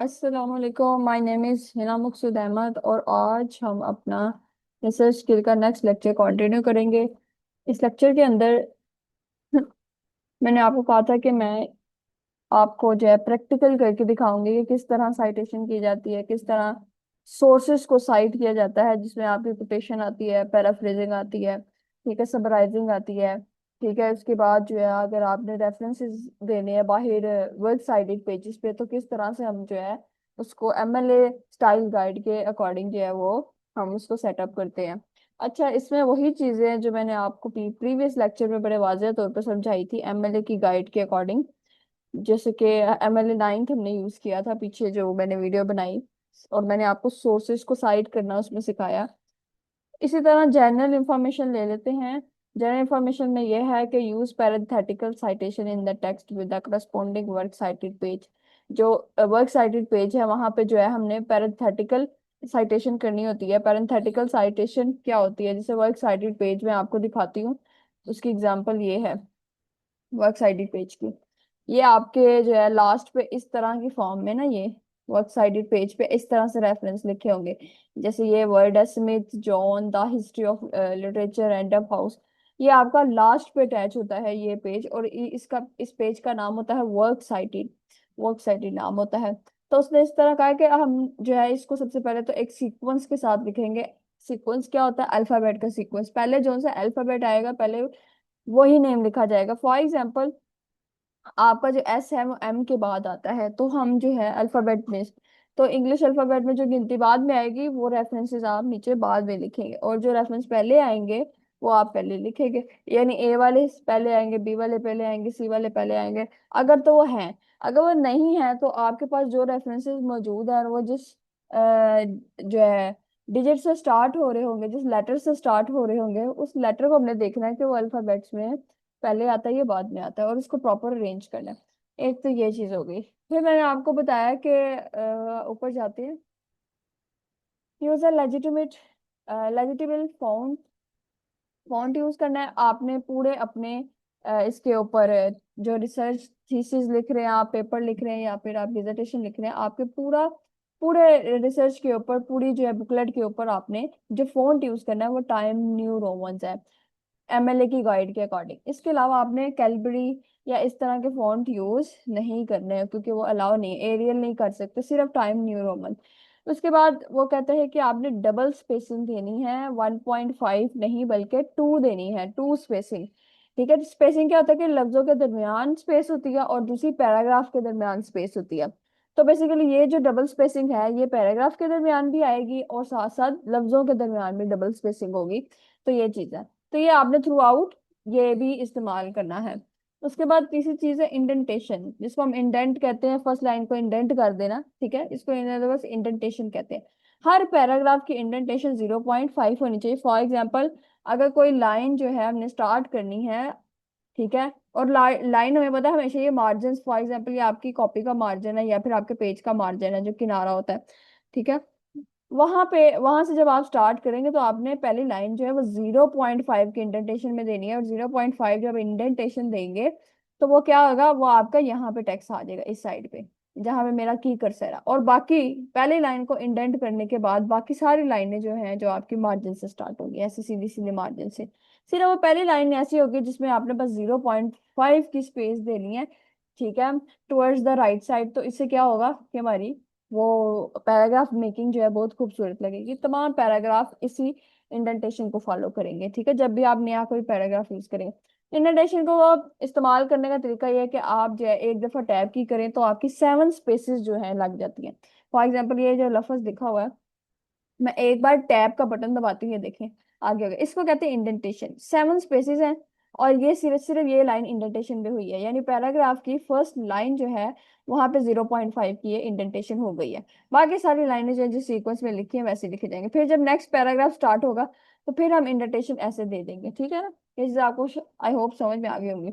अस्सलाम वालेकुम। My name is Hina मकसूद अहमद और आज हम अपना रिसर्च स्किल का नेक्स्ट लेक्चर कंटिन्यू करेंगे। इस लेक्चर के अंदर मैंने आपको कहा था कि मैं आपको जो है प्रैक्टिकल करके दिखाऊंगी कि किस तरह साइटेशन की जाती है, किस तरह सोर्सेज को साइट किया जाता है, जिसमें आपकी कोटेशन आती है, पैराफ्रेजिंग आती है, ठीक है, समराइजिंग आती है। ठीक है, उसके बाद जो है अगर आपने रेफरेंसेस देने हैं बाहर वर्क साइटेड पेजेस पे तो किस तरह से हम जो है उसको एमएलए स्टाइल गाइड के अकॉर्डिंग जो है वो हम उसको सेटअप करते हैं। अच्छा, इसमें वही चीजें हैं जो मैंने आपको प्रीवियस लेक्चर में बड़े वाज़ेह तौर पर समझाई थी एमएलए की गाइड के अकॉर्डिंग। जैसे कि एमएलए 9 हमने यूज किया था पीछे जो मैंने वीडियो बनाई, और मैंने आपको सोर्सेज को साइट करना उसमें सिखाया। इसी तरह जनरल इंफॉर्मेशन ले लेते हैं। जनरल इंफॉर्मेशन में यह है कि use parenthetical citation in the text with the corresponding work cited page. जो वर्क साइटेड पेज है वहां पे जो है हमने पैरेंथेटिकल साइटेशन करनी होती है। पैरेंथेटिकल साइटेशन क्या होती है, जैसे वर्क साइटेड पेज में आपको दिखाती हूँ। उसकी एग्जांपल ये है वर्क साइडेड पेज की। ये आपके जो है लास्ट पे इस तरह की फॉर्म में ना, ये वर्क साइडेड पेज पे इस तरह से रेफरेंस लिखे होंगे। जैसे ये वर्ड है Smith John the history of literature end of house. ये आपका लास्ट पे अटैच होता है ये पेज, और इसका इस पेज का नाम होता है वर्क साइटेड। वर्क साइटेड नाम होता है। तो उसने इस तरह कहा है कि हम जो है इसको सबसे पहले तो एक सीक्वेंस के साथ लिखेंगे। सीक्वेंस क्या होता है? अल्फाबेट का सीक्वेंस। पहले जो सा अल्फाबेट आएगा पहले वही नेम लिखा जाएगा। फॉर एग्जाम्पल आपका जो एस है वो एम के बाद आता है, तो हम जो है अल्फाबेट में, तो इंग्लिश अल्फाबेट में जो गिनती बाद में आएगी वो रेफरेंसेस आप नीचे बाद में लिखेंगे, और जो रेफरेंस पहले आएंगे वो आप पहले लिखेंगे। यानी ए वाले पहले आएंगे, बी वाले पहले आएंगे, सी वाले पहले आएंगे, अगर तो वो हैं। अगर वो नहीं है तो आपके पास जो रेफरेंसेस मौजूद है वो जिस जो है डिजिट से स्टार्ट हो रहे होंगे, जिस लेटर से स्टार्ट हो रहे होंगे, उस लेटर को हमने देखना है कि वो अल्फाबेट्स में पहले आता है या बाद में आता है, और उसको प्रॉपर अरेंज करना है। एक तो ये चीज हो गई। फिर मैंने आपको बताया कि ऊपर जाते हैं, use a legitimate legible font. Font use करना है आपने पूरे अपने इसके ऊपर जो रिसर्च थीसिस लिख रहे हैं, आप पेपर लिख रहे हैं या फिर आप डिसर्टेशन लिख रहे हैं, आपके पूरा पूरे रिसर्च के ऊपर, पूरी जो है बुकलेट के ऊपर आपने जो फॉन्ट यूज करना है वो टाइम न्यू रोमन्स है, एमएलए की गाइड के अकॉर्डिंग। इसके अलावा आपने कैलबरी या इस तरह के फॉन्ट यूज नहीं करने हैं क्योंकि वो अलाउ नहीं है, एरियल नहीं कर सकते, सिर्फ टाइम न्यू रोमन। उसके बाद वो कहते हैं कि आपने डबल स्पेसिंग देनी है, 1.5 नहीं बल्कि 2 देनी है, 2 स्पेसिंग। ठीक है, स्पेसिंग क्या होता है कि लफ्जों के दरमियान स्पेस होती है और दूसरी पैराग्राफ के दरमियान स्पेस होती है। तो बेसिकली ये जो डबल स्पेसिंग है ये पैराग्राफ के दरमियान भी आएगी और साथ साथ लफ्जों के दरमियान भी डबल स्पेसिंग होगी। तो ये चीज है, तो ये आपने थ्रू आउट ये भी इस्तेमाल करना है। उसके बाद तीसरी चीज है इंडेंटेशन, जिसको हम इंडेंट कहते हैं, फर्स्ट लाइन को इंडेंट कर देना। ठीक है, इसको इन अदर वर्ड्स इंडेंटेशन कहते हैं। हर पैराग्राफ की इंडेंटेशन 0.5 होनी चाहिए। फॉर एग्जाम्पल अगर कोई लाइन जो है हमने स्टार्ट करनी है, ठीक है, और लाइन हमें पता है हमेशा ये मार्जिन, फॉर एग्जाम्पल ये आपकी कॉपी का मार्जिन है या फिर आपके पेज का मार्जिन है जो किनारा होता है। ठीक है, वहां पे वहां से जब आप स्टार्ट करेंगे तो आपने पहली लाइन जो है वो 0.5 की इंडेंटेशन में देनी है, और 0.5 जब इंडेंटेशन देंगे तो वो क्या होगा, वो आपका यहाँ पे टेक्स्ट आ जाएगा इस साइड पे जहां पे मेरा की कर्सर है। और बाकी पहली लाइन को इंडेंट करने के बाद बाकी सारी लाइनें जो हैं जो आपकी मार्जिन से स्टार्ट होगी, ऐसे सीधी सीधे मार्जिन से। सिर्फ वो पहली लाइन ऐसी होगी जिसमें आपने बस 0.5 की स्पेस देनी है, ठीक है, टुवर्ड्स द राइट साइड। तो इससे क्या होगा कि हमारी वो पैराग्राफ मेकिंग जो है बहुत खूबसूरत लगेगी। तमाम पैराग्राफ इसी इंडेंटेशन को फॉलो करेंगे। ठीक है, जब भी आप नया कोई पैराग्राफ यूज करेंगे, इंडेंटेशन को आप इस्तेमाल करने का तरीका यह है कि आप जो है एक दफा टैब की करें तो आपकी 7 स्पेसेस जो है लग जाती हैं। फॉर एग्जाम्पल ये जो लफ्ज लिखा हुआ है, मैं एक बार टैब का बटन दबाती हूँ, ये देखें आगे हो गया। इसको कहते हैं इंडेंटेशन। 7 स्पेसेस हैं, और ये सिर्फ सिर्फ ये लाइन इंडेंटेशन में हुई है, यानी पैराग्राफ की फर्स्ट लाइन जो है वहां पे 0.5 की ये इंडेंटेशन हो गई है। बाकी सारी लाइनें जो है जिस सीक्वेंस में लिखी है वैसे लिखे जाएंगे। फिर जब नेक्स्ट पैराग्राफ स्टार्ट होगा तो फिर हम इंडेंटेशन ऐसे दे देंगे। ठीक है ना, ये चीज़ आपको आई होप समझ में आ गई होंगी।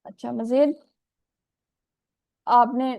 अच्छा, मजीद आपने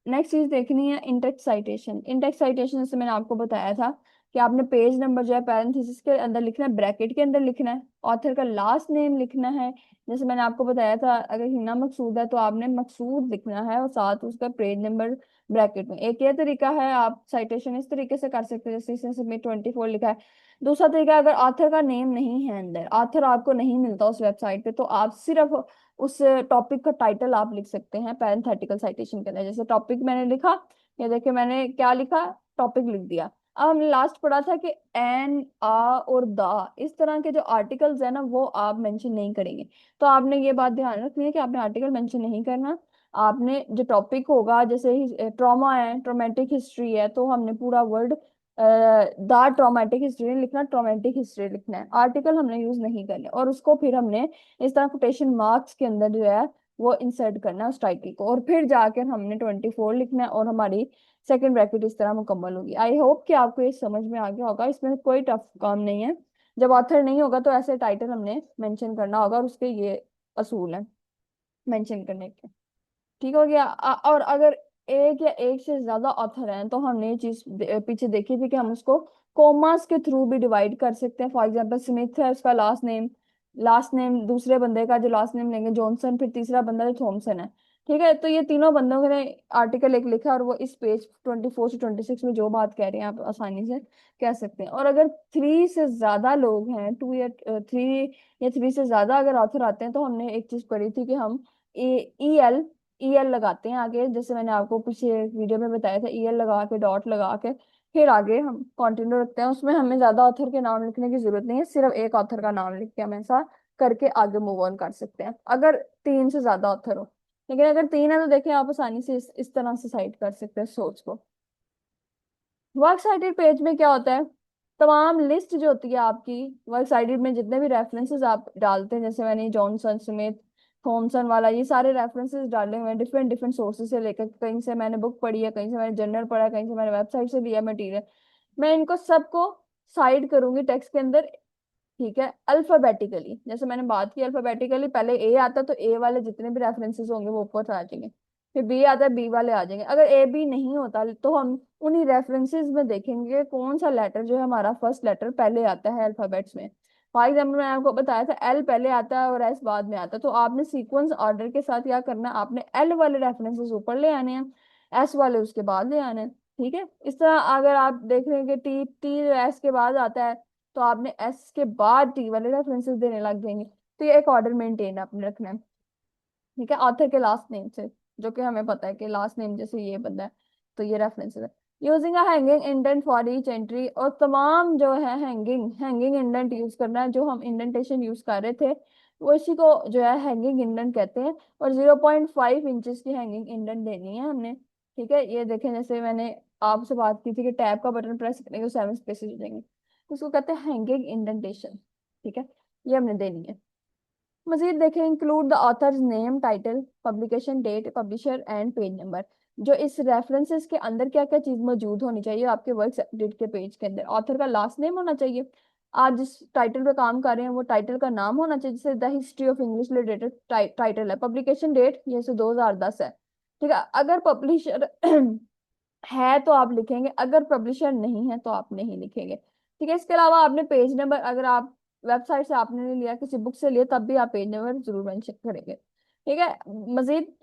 नेक्स्ट चीज देखनी है इंडेक्स साइटेशन। इंडेक्स साइटेशन से मैंने आपको बताया था कि आपने पेज नंबर जो है पैरेंथेसिस के अंदर लिखना है, ब्रैकेट के अंदर लिखना है, ऑथर का लास्ट नेम लिखना है। जैसे मैंने आपको बताया था, अगर हिना मकसूद है तो आपने मकसूद लिखना है और साथ उसका पेज नंबर ब्रैकेट में। एक ये तरीका है, आप साइटेशन इस तरीके से कर सकते हैं जैसे इसने सबमिट 24 लिखा है। दूसरा तरीका, अगर ऑथर का नेम नहीं है अंदर, ऑथर आपको नहीं मिलता उस वेबसाइट पे, तो आप सिर्फ उस टॉपिक का टाइटल आप लिख सकते हैं पैरेंथेटिकल साइटेशन के अंदर। जैसे टॉपिक मैंने लिखा, ये देखिए मैंने क्या लिखा, टॉपिक लिख दिया। अब हमने लास्ट पढ़ा था कि एन, आ और द, इस तरह के जो आर्टिकल्स है ना वो आप मेंशन नहीं करेंगे। तो आपने ये बात ध्यान रखनी है कि आपने आर्टिकल मेंशन नहीं करना। आपने जो टॉपिक होगा, जैसे ट्रॉमा है, ट्रोमेटिक हिस्ट्री है, तो हमने पूरा वर्ड द ट्रॉमेटिक हिस्ट्री नहीं लिखना, ट्रॉमेटिक हिस्ट्री लिखना है। आर्टिकल हमने यूज नहीं करने, और उसको फिर हमने इस तरह कोटेशन मार्क्स के अंदर जो है वो इंसर्ट करना है उस टाइटल को, और फिर जाकर हमने 24 लिखना है और हमारी सेकंड ब्रैकेट इस तरह मुकम्मल होगी। आई होप कि आपको ये समझ में आ गया होगा, इसमें कोई टफ काम नहीं है। जब ऑथर नहीं होगा तो ऐसे टाइटल हमने मेंशन करना होगा, और उसके ये असूल हैं मेंशन करने के। ठीक हो गया। और अगर एक या एक से ज्यादा ऑथर हैं तो हमने ये चीज पीछे देखी थी कि हम उसको कोमास के थ्रू भी डिवाइड कर सकते हैं। फॉर एग्जांपल स्मिथ है, उसका लास्ट नेम दूसरे बंदे का जो लास्ट नेम लेंगे जॉनसन, फिर तीसरा बंदा जो थॉमसन है। ठीक है, तो ये तीनों बंदों ने आर्टिकल एक लिखा, और वो इस पेज 24 से 26 में जो बात कह रहे हैं आप आसानी से कह सकते हैं। और अगर थ्री से ज्यादा लोग हैं, टू या थ्री या थ्री से ज्यादा अगर ऑथर आते हैं, तो हमने एक चीज पढ़ी थी कि हम ई एल लगाते हैं आगे। जैसे मैंने आपको पीछे वीडियो में बताया था, ईएल लगा के, डॉट लगा के फिर आगे हम कंटिन्यू रखते हैं। उसमें हमें ज्यादा ऑथर के नाम लिखने की जरूरत नहीं है, सिर्फ एक ऑथर का नाम लिख के हम ऐसा करके आगे मूव ऑन कर सकते हैं, अगर तीन से ज्यादा ऑथर हो। लेकिन अगर तीन है तो देखिए आप आसानी से इस तरह से साइट कर सकते हैं सोर्स को। वर्क साइटेड पेज में क्या होता है, तमाम लिस्ट जो होती है आपकी वर्क साइटेड में, जितने भी रेफरेंसेस आप डालते हैं, जैसे मैंने जॉनसन, स्मिथ, थॉमसन वाला, ये सारे रेफरेंसेस डाले हुए हैं डिफरेंट डिफरेंट सोर्सेज से लेकर। कहीं से मैंने बुक पढ़ी है, कहीं से मैंने जर्नल पढ़ा है, कहीं से मैंने वेबसाइट से लिया मटेरियल। मैं इनको सबको साइड करूंगी टेक्स्ट के अंदर, ठीक है, अल्फाबेटिकली। जैसे मैंने बात की अल्फाबेटिकली, पहले ए आता तो ए वाले जितने भी रेफरेंसेस होंगे वो ऊपर आ जाएंगे, फिर बी आता है बी वाले आ जाएंगे। अगर ए बी नहीं होता तो हम उन्हीं रेफरेंसेस में देखेंगे कौन सा लेटर जो है हमारा फर्स्ट लेटर पहले आता है अल्फाबेट्स में। फॉर एग्जाम्पल मैंने आपको बताया था एल पहले आता है और एस बाद में आता है, तो आपने सीक्वेंस ऑर्डर के साथ क्या करना है, आपने एल वाले रेफरेंसेस ऊपर ले आने हैं, एस वाले उसके बाद ले आने हैं। ठीक है, इस तरह अगर आप देख रहे हैं कि टी टी एस के बाद आता है, तो आपने एस के बाद टी वाले रेफरेंसेस देने लग जाएंगे। तो ये एक ऑर्डर मेंटेन आपने रखना है। ठीक है, ऑथर के लास्ट नेम से, जो कि हमें पता है कि लास्ट नेम जैसे ये बंदा है, तो ये रेफरेंसेस है। Using a hanging indent for each entry, और तमाम जो है हैंगिंग हैंगिंग इंडेंट यूज करना है। जो हम इंडेंटेशन यूज कर रहे थे वो इसी को जो है हैंगिंग इंडेंट कहते हैं। और 0.5 इंचेस की हैंगिंग इंडेंट देनी है हमने। ठीक है, ये देखें जैसे मैंने आपसे बात की थी कि टैब का बटन प्रेस करने के 7 स्पेसेस हो जाएंगे, इसको कहते हैं हैंगिंग इंडेंटेशन। ठीक है, ये हमने देनी है। मजीद देखें, include the author's name, title, publication date, publisher and page number. जो इस रेफरेंसेस के अंदर क्या क्या चीज मौजूद होनी चाहिए आपके वर्क डेट के पेज के अंदर, ऑथर का लास्ट नेम होना चाहिए, आप जिस टाइटल पे काम कर रहे हैं वो टाइटल का नाम होना चाहिए, जैसे the history of English related title है, पब्लिकेशन डेट ये से 2010 है। ठीक है, अगर पब्लिशर है तो आप लिखेंगे, अगर पब्लिशर नहीं है तो आप नहीं लिखेंगे। ठीक है, इसके अलावा आपने पेज नंबर, अगर आप वेबसाइट से आपने नहीं लिया, किसी बुक से लिया, तब भी आप पेज नंबर जरूर मेंशन करेंगे। ठीक है, मजीद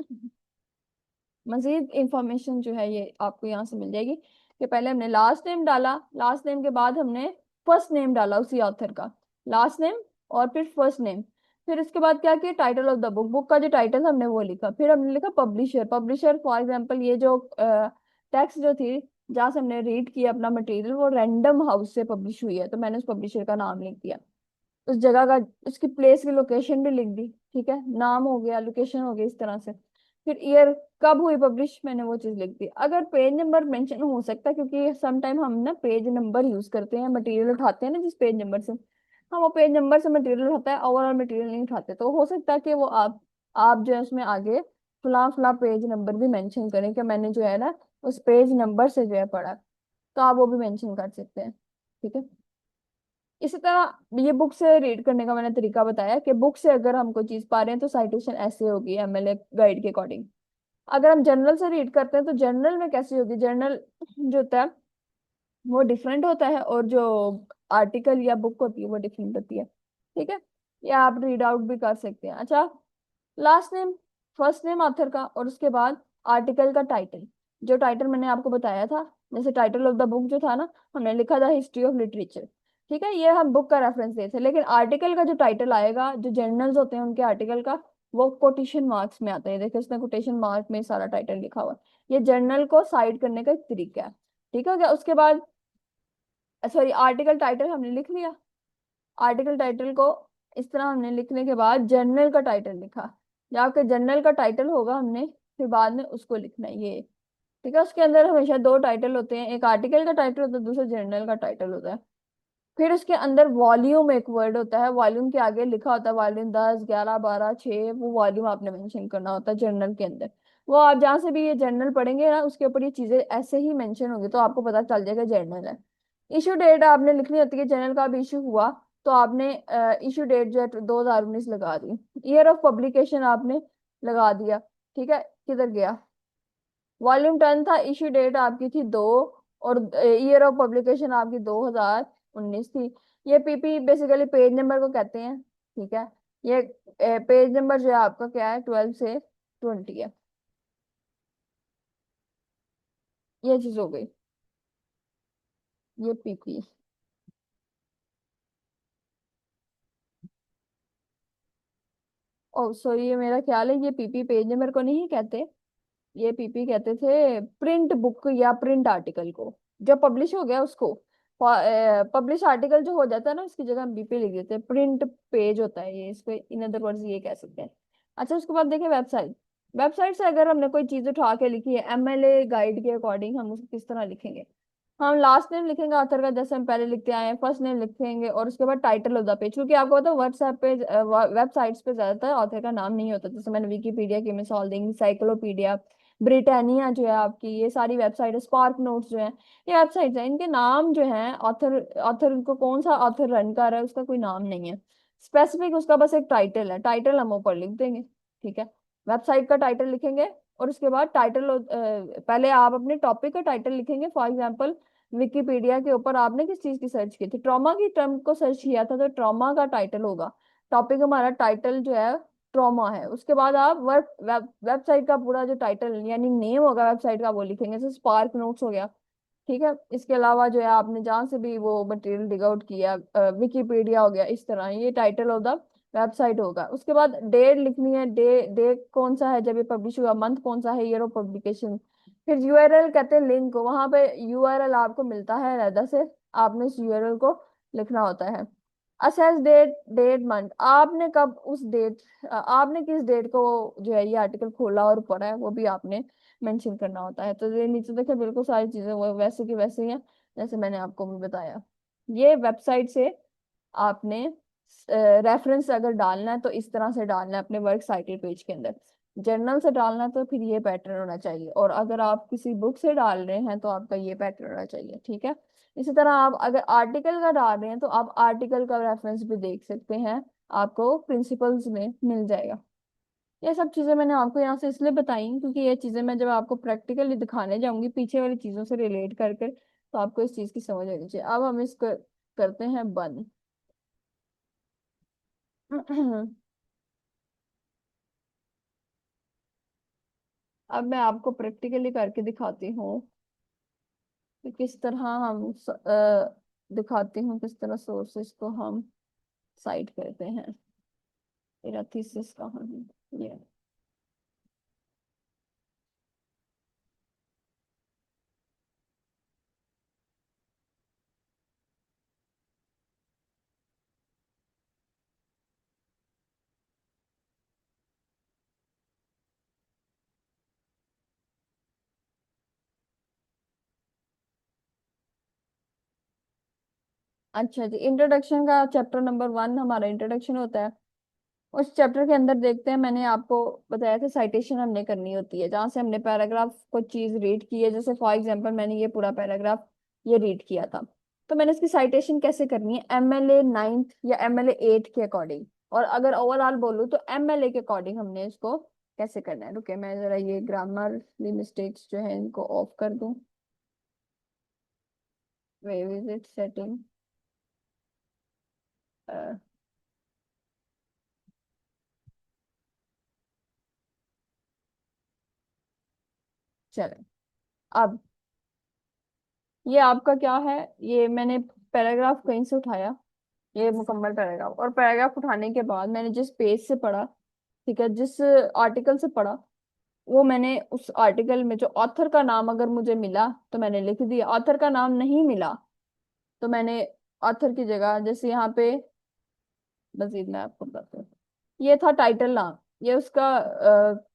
मजीद इंफॉर्मेशन जो है ये आपको यहाँ से मिल जाएगी कि पहले हमने लास्ट नेम डाला, लास्ट नेम के बाद हमने फर्स्ट नेम डाला उसी ऑथर का, लास्ट नेम और फिर फर्स्ट नेम। फिर इसके बाद क्या किया, title of the book, book का जो टाइटल हमने वो लिखा, फिर हमने लिखा पब्लिशर। पब्लिशर फॉर एग्जांपल ये जो टेक्स्ट जो थी जहाँ से हमने रीड किया अपना मटेरियल, वो रैंडम हाउस से पब्लिश हुई है, तो मैंने उस पब्लिशर का नाम लिख दिया, उस जगह का, उसकी प्लेस की लोकेशन भी लिख दी। ठीक है, नाम हो गया, लोकेशन हो गई, इस तरह से। फिर ईयर कब हुई पब्लिश, मैंने वो चीज लिख दी। अगर पेज नंबर मेंशन हो सकता है, क्योंकि सम टाइम हम ना पेज नंबर यूज करते हैं, मटेरियल उठाते हैं ना जिस पेज नंबर से, हाँ वो पेज नंबर से मटेरियल उठाता है, ओवरऑल मटेरियल नहीं उठाते, तो हो सकता है कि वो आप जो है उसमें आगे फला फला पेज नंबर भी मेंशन करें कि मैंने जो है ना उस पेज नंबर से जो है पढ़ा, तो आप वो भी मेंशन कर सकते हैं। ठीक है, इसी तरह ये बुक से रीड करने का मैंने तरीका बताया कि बुक से अगर हम कोई चीज पा रहे हैं तो साइटेशन ऐसे होगी एमएलए गाइड के अकॉर्डिंग। अगर हम जर्नल से रीड करते हैं तो जर्नल में कैसी होगी, जर्नल जो होता है वो डिफरेंट होता है, और जो आर्टिकल या बुक होती है वो डिफरेंट होती है। ठीक है, ये आप रीड आउट भी कर सकते हैं। अच्छा, last name, first name author का, और उसके बाद आर्टिकल का टाइटल। जो टाइटल मैंने आपको बताया था, जैसे टाइटल ऑफ द बुक जो था ना, हमने लिखा था हिस्ट्री ऑफ लिटरेचर। ठीक है, ये हम बुक का रेफरेंस दे थे, लेकिन आर्टिकल का जो टाइटल आएगा, जो जर्नल्स होते हैं उनके आर्टिकल का, वो कोटेशन मार्क्स में आता है। देखिए उसने कोटेशन मार्क में सारा टाइटल लिखा हुआ है। ये जर्नल को साइड करने का एक तरीका है। ठीक है क्या? उसके बाद सॉरी, आर्टिकल टाइटल हमने लिख लिया। आर्टिकल टाइटल को इस तरह हमने लिखने के बाद जर्नल का टाइटल लिखा। या आपके जर्नल का टाइटल होगा, हमने फिर बाद में उसको लिखना है ये। ठीक है, उसके अंदर हमेशा दो टाइटल होते हैं, एक आर्टिकल का टाइटल होता है, दूसरा जर्नल का टाइटल होता है। फिर उसके अंदर वॉल्यूम एक वर्ड होता है, वॉल्यूम के आगे लिखा होता है वॉल्यूम 10, 11, 12, 6, वो वॉल्यूम आपने मेंशन करना होता है जर्नल के अंदर। वो आप जहाँ से भी ये जर्नल पढ़ेंगे ना, उसके ऊपर ये चीजें ऐसे ही मेंशन होंगी, तो आपको पता चल जाएगा जर्नल है। इशू डेट आपने लिखनी होती है, जर्नल का भी इशू हुआ तो आपने इशू डेट जो है 2019 लगा दी। ईयर ऑफ पब्लिकेशन आपने लगा दिया। ठीक है, किधर गया? वॉल्यूम 10 था, इशू डेट आपकी थी 2, और ईयर ऑफ पब्लिकेशन आपकी 2019 थी। ये पीपी बेसिकली पेज नंबर को कहते हैं। ठीक है, ये पेज नंबर जो है आपका क्या है, 12 से 20 है। ये चीज हो गई, ये पीपी। ओ सॉरी, ये मेरा ख्याल है ये पीपी पेज नंबर को नहीं कहते, ये पीपी कहते थे प्रिंट बुक या प्रिंट आर्टिकल को। जो पब्लिश हो गया उसको, पब्लिश आर्टिकल जो हो जाता है ना, उसकी जगह हम बीपी लिख देते हैं। प्रिंट पेज होता है ये, इसको इन अदर वर्ड्स ये कह सकते हैं। अच्छा, उसके बाद देखें वेबसाइट। वेबसाइट से अगर हमने कोई चीज उठा के लिखी है एमएलए गाइड के अकॉर्डिंग, हम उसको किस तरह लिखेंगे? हम लास्ट नेम लिखेंगे ऑथर का, जैसे हम पहले लिखते आए हैं, फर्स्ट नेम लिखेंगे, और उसके बाद टाइटल ऑफ द पेज। क्योंकि आपको पता है व्हाट्सएप पे, वेबसाइट्स पे ज्यादातर ऑथर का नाम नहीं होता। जैसे मैंने विकीपीडिया की मिसाल देंगी, साइक्लोपीडिया ब्रिटानिया जो है आपकी, ये सारी वेबसाइट, स्पार्क नोट्स जो है, ये वेबसाइट्स हैं, इनके नाम जो है ऑथर, ऑथर को कौन सा ऑथर रन कर रहा है उसका कोई नाम नहीं है स्पेसिफिक, उसका बस एक टाइटल है, टाइटल हम ऊपर लिख देंगे। ठीक है, वेबसाइट का टाइटल लिखेंगे, और उसके बाद टाइटल, पहले आप अपने टॉपिक का टाइटल लिखेंगे। फॉर एग्जांपल, विकिपीडिया के ऊपर आपने किस चीज की सर्च की थी, ट्रॉमा की टर्म को सर्च किया था, तो ट्रॉमा का टाइटल होगा। टॉपिक हमारा टाइटल जो है ट्रॉमा है। उसके बाद आप वेबसाइट का पूरा जो टाइटल यानी नेम होगा वेबसाइट का वो लिखेंगे, जैसे स्पार्क नोट्स हो गया। ठीक है, इसके अलावा जो है आपने जहाँ से भी वो मटेरियल डिग आउट किया, विकिपीडिया हो गया, इस तरह ये टाइटल ऑफ द वेबसाइट होगा। उसके बाद डेट लिखनी है, डे कौन सा है जब ये पब्लिश हुआ, मंथ कौन सा है, ईयर ऑफ पब्लिकेशन। फिर यूआरएल कहते हैं लिंक को, वहां पे यूआरएल आपको मिलता है अलग से, आपने इस यूआरएल को लिखना होता है। असेस डेट, डेट मंथ, आपने कब उस डेट, आपने किस डेट को जो है ये आर्टिकल खोला और पढ़ा है, वो भी आपने मेंशन करना होता है। तो ये नीचे देखिए बिल्कुल सारी चीजें वो वैसे की वैसे ही हैं, जैसे मैंने आपको भी बताया। ये वेबसाइट से आपने रेफरेंस अगर डालना है तो इस तरह से डालना है अपने वर्क साइटेड पेज के अंदर। जर्नल से डालना है तो फिर ये पैटर्न होना चाहिए, और अगर आप किसी बुक से डाल रहे हैं तो आपका ये पैटर्न होना चाहिए। ठीक है, इसी तरह आप अगर आर्टिकल का डाल रहे हैं तो आप आर्टिकल का रेफरेंस भी देख सकते हैं, आपको प्रिंसिपल्स में मिल जाएगा। ये सब चीजें मैंने आपको यहाँ से इसलिए बताई क्योंकि ये चीजें मैं जब आपको प्रैक्टिकली दिखाने जाऊंगी पीछे वाली चीजों से रिलेट करके, तो आपको इस चीज की समझ आनी चाहिए। अब हम इसको करते हैं बंद। अब मैं आपको प्रैक्टिकली करके दिखाती हूँ कि किस तरह हम दिखाती हूँ किस तरह सोर्सेस को हम साइट करते हैं। मेरा थीसिस कहाँ है? ये। अच्छा जी, इंट्रोडक्शन का चैप्टर नंबर 1 हमारा इंट्रोडक्शन होता है। उस चैप्टर के अंदर देखते हैं, मैंने आपको बताया था साइटेशन हमने करनी होती है, जहाँ से हमने पैराग्राफ को चीज रीड की है। जैसे फॉर एग्जांपल मैंने ये पूरा पैराग्राफ ये रीड किया था, तो मैंने इसकी साइटेशन कैसे करनी है, एमएलए 9 या एमएलए 8 के अकॉर्डिंग। और अगर ओवरऑल बोलूँ तो एमएलए के अकॉर्डिंग हमने इसको कैसे करना है। रुके, मैं जरा ये ग्रामरली मिस्टेक्स जो है इनको ऑफ कर दूं। Visit setting. चले, अब ये आपका क्या है, ये मैंने पैराग्राफ कहीं से उठाया, ये मुकम्मल पैराग्राफ, और पैराग्राफ उठाने के बाद मैंने जिस पेज से पढ़ा, ठीक है, जिस आर्टिकल से पढ़ा, वो मैंने उस आर्टिकल में जो ऑथर का नाम अगर मुझे मिला तो मैंने लिख दिया, ऑथर का नाम नहीं मिला तो मैंने ऑथर की जगह, जैसे यहाँ पे मजीद मैं आपको बताती हूँ, ये था टाइटल नाम, ये उसका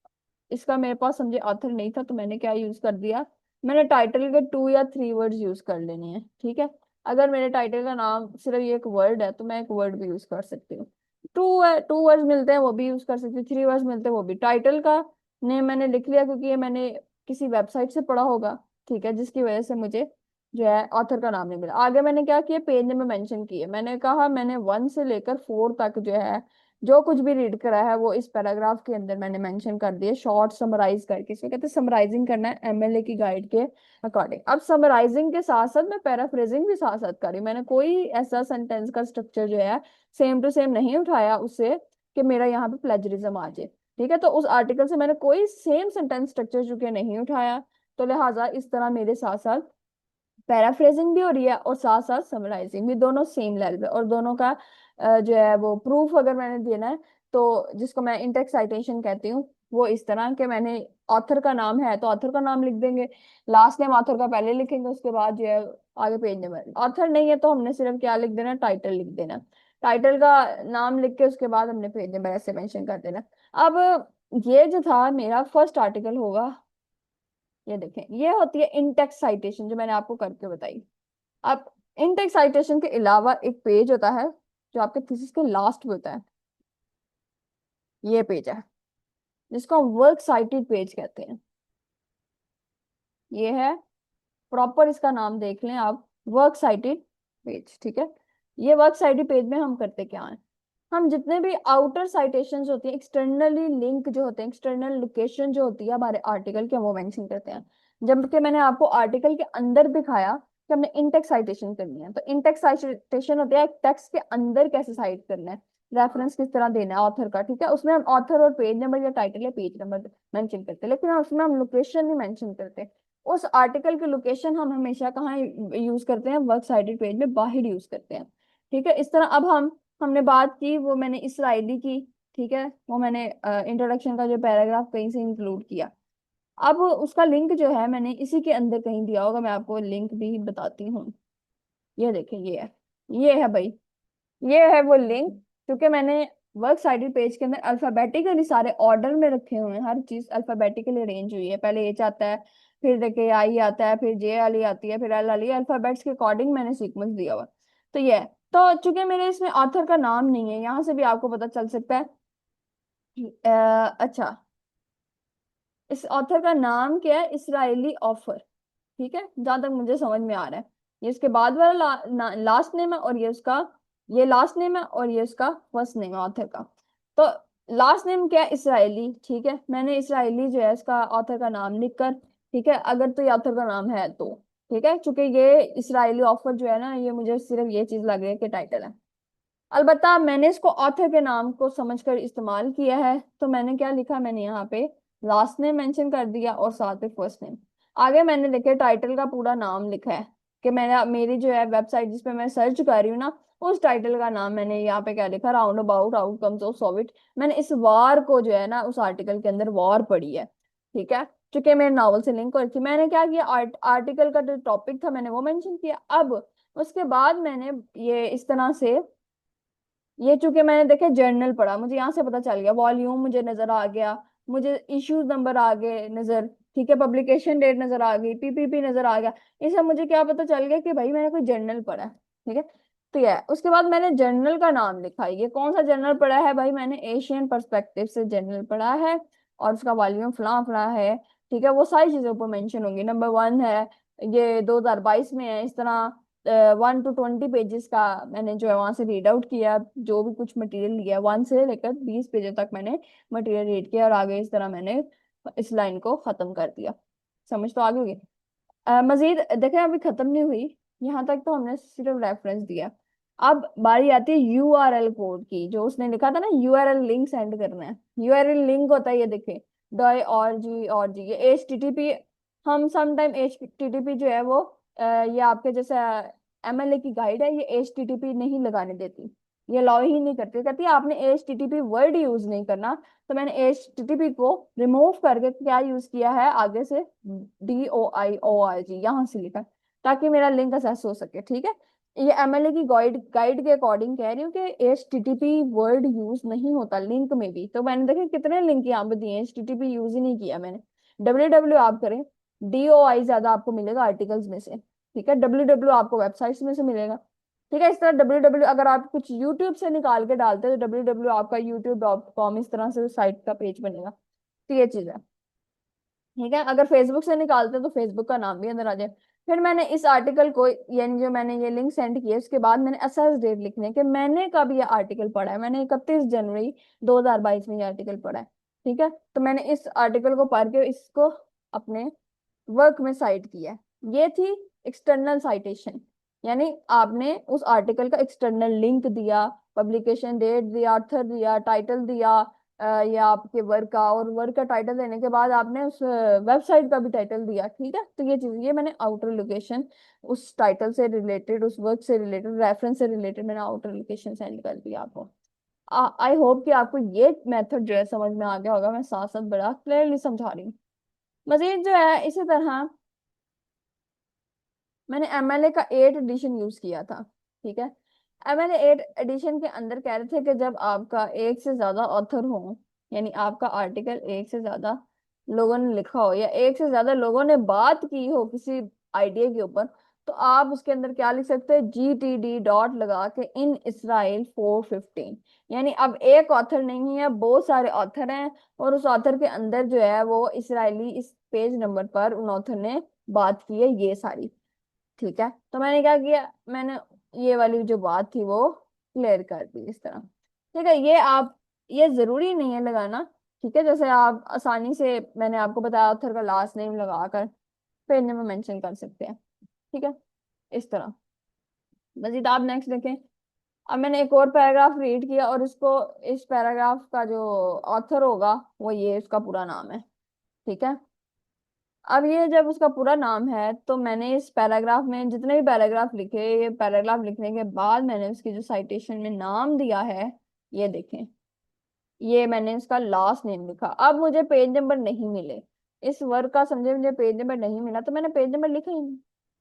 इसका मेरे पास समझे ऑथर नहीं था, तो मैंने क्या यूज कर दिया, मैंने टाइटल के 2 या 3 वर्ड्स यूज कर लेने हैं, ठीक है। अगर मेरे टाइटल का नाम सिर्फ ये एक वर्ड है तो मैं एक वर्ड भी यूज कर सकती हूँ, 2 वर्ड्स मिलते हैं वो भी यूज कर सकती हूँ, 3 वर्ड्स मिलते हैं वो भी। टाइटल का नेम मैंने लिख लिया क्योंकि ये मैंने किसी वेबसाइट से पढ़ा होगा, ठीक है, जिसकी वजह से मुझे जो है ऑथर का नाम नहीं मिला। आगे मैंने क्या किया, पेज नेम में मेंशन किए, मैंने कहा मैंने 1 से लेकर 4 तक जो है जो कुछ भी रीड करा है वो इस पैराग्राफ के अंदर मैंने मेंशन कर दिया, शॉर्ट समराइज करके, इसको कहते हैं समराइजिंग करना है एमएलए की गाइड के अकॉर्डिंग। अब समराइजिंग के साथ साथ मैं पैराफ्रेजिंग भी साथ साथ करी, मैंने कोई ऐसा सेंटेंस का स्ट्रक्चर जो है सेम टू सेम नहीं उठाया उससे कि मेरा यहाँ पे प्लेजरिज्म आ जाए, ठीक है। तो उस आर्टिकल से मैंने कोई सेम सेंटेंस स्ट्रक्चर चूंकि नहीं उठाया, तो लिहाजा इस तरह मेरे साथ साथ पैराफ्रेजिंग भी हो रही है और साथ साथ समराइजिंग भी, दोनों सेम लेवल पे, और दोनों का जो है वो प्रूफ अगर मैंने देना है तो जिसको मैं इंटेक्स साइटेशन कहती हूँ, वो इस तरह के मैंने ऑथर का नाम है तो ऑथर का नाम लिख देंगे, लास्ट नेम ऑथर का पहले लिखेंगे, उसके बाद जो है आगे पेज नंबर। ऑथर नहीं है तो हमने सिर्फ क्या लिख देना, टाइटल लिख देना, टाइटल का नाम लिख के उसके बाद हमने पेज नंबर ऐसे मेंशन कर देना। अब ये जो था मेरा फर्स्ट आर्टिकल होगा, ये देखें, ये होती है इंटेक्स साइटेशन जो मैंने आपको करके बताई। अब इंटेक्स साइटेशन के अलावा एक पेज होता है जो आपके थीसिस के लास्ट में होता है, ये पेज है जिसको हम वर्क साइटेड पेज कहते हैं, ये है प्रॉपर इसका नाम देख लें आप, वर्क साइटेड पेज, ठीक है। ये वर्क साइटेड पेज में हम करते क्या है, हम जितने भी आउटर साइटेशंस होती है, एक्सटर्नली लिंक जो होते हैं, एक्सटर्नल लोकेशन जो होती है हमारे आर्टिकल के, वो मेंशन करते हैं। जबकि मैंने आपको आर्टिकल के अंदर दिखाया कि हमने इंटेक्स साइटेशन करनी है, तो इंटेक्स साइटेशन होती है एक टेक्स्ट के अंदर कैसे साइट करना है, रेफरेंस किस तरह देना है ऑथर का, ठीक है, उसमें हम ऑथर और पेज नंबर या टाइटल या पेज नंबर मेंशन करते हैं, लेकिन उसमें हम लोकेशन नहीं मेंशन करते। उस आर्टिकल की लोकेशन हम हमेशा कहाँ यूज करते हैं, वर्क साइटेड पेज में बाहर यूज करते हैं, ठीक है। इस तरह अब हमने बात की, वो मैंने इसराइली की, ठीक है, वो मैंने इंट्रोडक्शन का जो पैराग्राफ कहीं से इंक्लूड किया। अब उसका लिंक जो है मैंने इसी के अंदर कहीं दिया होगा, मैं आपको लिंक भी बताती हूँ। ये देखें, ये है भाई, ये है वो लिंक, क्योंकि मैंने वर्क साइटेड पेज के अंदर अल्फाबेटिकली सारे ऑर्डर में रखे हुए हैं, हर चीज अल्फाबेटिकली अरेंज हुई है, पहले एच आता है, फिर देखिए आई आता है, फिर जे वाली आती है, फिर एल वाली, अल्फाबेट्स के अकॉर्डिंग मैंने सीक्वेंस दिया हुआ। तो ये है। तो चूंकि मेरे इसमें ऑथर का नाम नहीं है, यहाँ से भी आपको पता चल सकता है अच्छा, इस ऑथर का नाम क्या है, इसराइली ऑफर, ठीक है, जहां तक मुझे समझ में आ रहा है। ये इसके बाद वाला लास्ट नेम है, और ये उसका, ये लास्ट नेम है और ये उसका फर्स्ट नेम है ऑथर का। तो लास्ट नेम क्या है, इसराइली, ठीक है, मैंने इसराइली जो है इसका ऑथर का नाम लिखकर, ठीक है, अगर तो ये ऑथर का नाम है तो, ठीक है, क्योंकि ये इसराइली ऑफर जो है ना, ये मुझे सिर्फ ये चीज लग रही है कि टाइटल है। अलबत्ता मैंने इसको ऑथर के नाम को समझकर इस्तेमाल किया है, तो मैंने क्या लिखा, मैंने यहाँ पे लास्ट नेम मेंशन कर दिया और साथ में फर्स्ट नेम। आगे मैंने लिखे टाइटल का पूरा नाम लिखा है कि मैंने मेरी जो है वेबसाइट जिस पे मैं सर्च कर रही हूँ ना, उस टाइटल का नाम मैंने यहाँ पे क्या लिखा, राउंड अबाउट आउटकम्स ऑफ सोविट। मैंने इस वार को जो है ना उस आर्टिकल के अंदर वार पढ़ी है, ठीक है, चूंकि मेरे नॉवल से लिंक हो रही थी। मैंने क्या किया, आर्टिकल का जो टॉपिक था मैंने वो मेंशन किया। अब उसके बाद मैंने ये इस तरह से, ये चूंकि मैंने देखे जर्नल पढ़ा, मुझे यहाँ से पता चल गया, वॉल्यूम मुझे नजर आ गया, मुझे इश्यूज नंबर आ गए नजर, ठीक है, पब्लिकेशन डेट नजर आ गई, पीपीपी नजर आ गया। इससे मुझे क्या पता चल गया कि भाई मैंने कोई जर्नल पढ़ा है, ठीक है। तो ये है। उसके बाद मैंने जर्नल का नाम लिखा, ये कौन सा जर्नल पढ़ा है भाई, मैंने एशियन पर्सपेक्टिव से जर्नल पढ़ा है, और उसका वॉल्यूम फला फला है, ठीक है, वो सारी चीजों पर मेंशन होंगी, नंबर 1 है, ये 2022 में है, इस तरह 1 to 20 पेजेस का मैंने जो है वहां से रीड आउट किया, जो भी कुछ मटेरियल लिया 1 से लेकर 20 पेज तक मैंने मटेरियल रीड किया, और आगे इस तरह मैंने इस लाइन को खत्म कर दिया। समझ तो आ गई होगी। मजीद देखें, अभी खत्म नहीं हुई, यहाँ तक तो हमने सिर्फ रेफरेंस दिया। अब बारी आती है यूआरएल कोड की, जो उसने लिखा था ना यूआरएल लिंक सेंड करना है। यूआरएल लिंक होता है ये देखे, डॉय और जी, ये एचटीटीपी। हम समटाइम एचटीटीपी जो है वो ये आपके जैसे एमएलए की गाइड है, ये एचटीटीपी नहीं लगाने देती, ये अलाउ ही नहीं करती, कहती है आपने एचटीटीपी वर्ड यूज नहीं करना। तो मैंने एचटीटीपी को रिमूव करके क्या यूज किया है आगे से, DOIORG यहाँ से लिखा, ताकि मेरा लिंक असेस हो सके। ठीक है, ये एमएलए की गाइड गाइड के अकॉर्डिंग कह रही हूँ कि एचटीटीपी वर्ड यूज नहीं होता लिंक में भी। तो मैंने देखे कितने लिंक यहाँ पे दिए, एचटीटीपी यूज ही नहीं किया मैंने। डब्ल्यू आप करें, DOI ज्यादा आपको मिलेगा आर्टिकल्स में से। ठीक है, डब्ल्यू आपको वेबसाइट्स में से मिलेगा। ठीक है, इस तरह डब्ल्यू अगर आप कुछ यूट्यूब से निकाल के डालते हैं तो डब्ल्यू आपका YouTube.com इस तरह से साइट का पेज बनेगा। तो ये चीज है। ठीक है, अगर फेसबुक से निकालते हैं तो फेसबुक का नाम भी अंदर आ जाए। फिर मैंने इस आर्टिकल को, यानी जो मैंने ये लिंक सेंड किया उसके बाद मैंने असेस डेट लिखनी है कि मैंने कब ये आर्टिकल पढ़ा है। मैंने 31 जनवरी 2022 में ये आर्टिकल पढ़ा है। ठीक है, तो मैंने इस आर्टिकल को पढ़ के इसको अपने वर्क में साइट किया है। ये थी एक्सटर्नल साइटेशन, यानी आपने उस आर्टिकल का एक्सटर्नल लिंक दिया, पब्लिकेशन डेट दिया, ऑथर दिया, टाइटल दिया, या आपके वर्क का, और वर्क का टाइटल देने के बाद आपने उस वेबसाइट का भी टाइटल दिया। ठीक है, तो ये चीज, ये मैंने आउटर लोकेशन उस टाइटल से रिलेटेड, उस वर्क से रिलेटेड, रेफरेंस से रिलेटेड मैंने आउटर लोकेशन सेंड कर दिया आपको। आई होप कि आपको ये मेथड जो है समझ में आ गया होगा, मैं साथ साथ बड़ा क्लियरली समझा रही हूँ। मजीद जो है इसी तरह मैंने एमएलए का 8 एडिशन यूज किया था। ठीक है, MLA 8 एडिशन के अंदर कह रहे थे कि जब आपका एक से ज्यादा ऑथर हो, यानी आपका आर्टिकल एक से ज्यादा लोगों ने लिखा हो या एक से ज्यादा लोगों ने बात की हो किसी आइडिया के ऊपर, तो आप उसके अंदर क्या लिख सकते हैं, GTD डॉट लगा के इन इसराइल 415। यानी अब एक ऑथर नहीं है, बहुत सारे ऑथर हैं, और उस ऑथर के अंदर जो है वो इसराइली इस पेज नंबर पर उन ऑथर ने बात की है ये सारी। ठीक है, तो मैंने क्या किया, मैंने ये वाली जो बात थी वो क्लियर कर दी इस तरह। ठीक है, ये आप, ये जरूरी नहीं है लगाना। ठीक है, जैसे आप आसानी से, मैंने आपको बताया ऑथर का लास्ट नेम लगाकर पेज नंबर मेंशन कर सकते हैं। ठीक है, इस तरह। मजीद आप नेक्स्ट देखें। अब मैंने एक और पैराग्राफ रीड किया, और इसको, इस पैराग्राफ का जो ऑथर होगा वो ये उसका पूरा नाम है। ठीक है, अब ये जब उसका पूरा नाम है तो मैंने इस पैराग्राफ में जितने भी पैराग्राफ लिखे, ये पैराग्राफ लिखने के बाद मैंने उसकी जो साइटेशन में नाम दिया है, ये देखें, ये मैंने इसका लास्ट नेम लिखा। अब मुझे पेज नंबर नहीं मिले, इस वर्क का समझे मुझे पेज नंबर नहीं मिला, तो मैंने पेज नंबर लिखा ही नहीं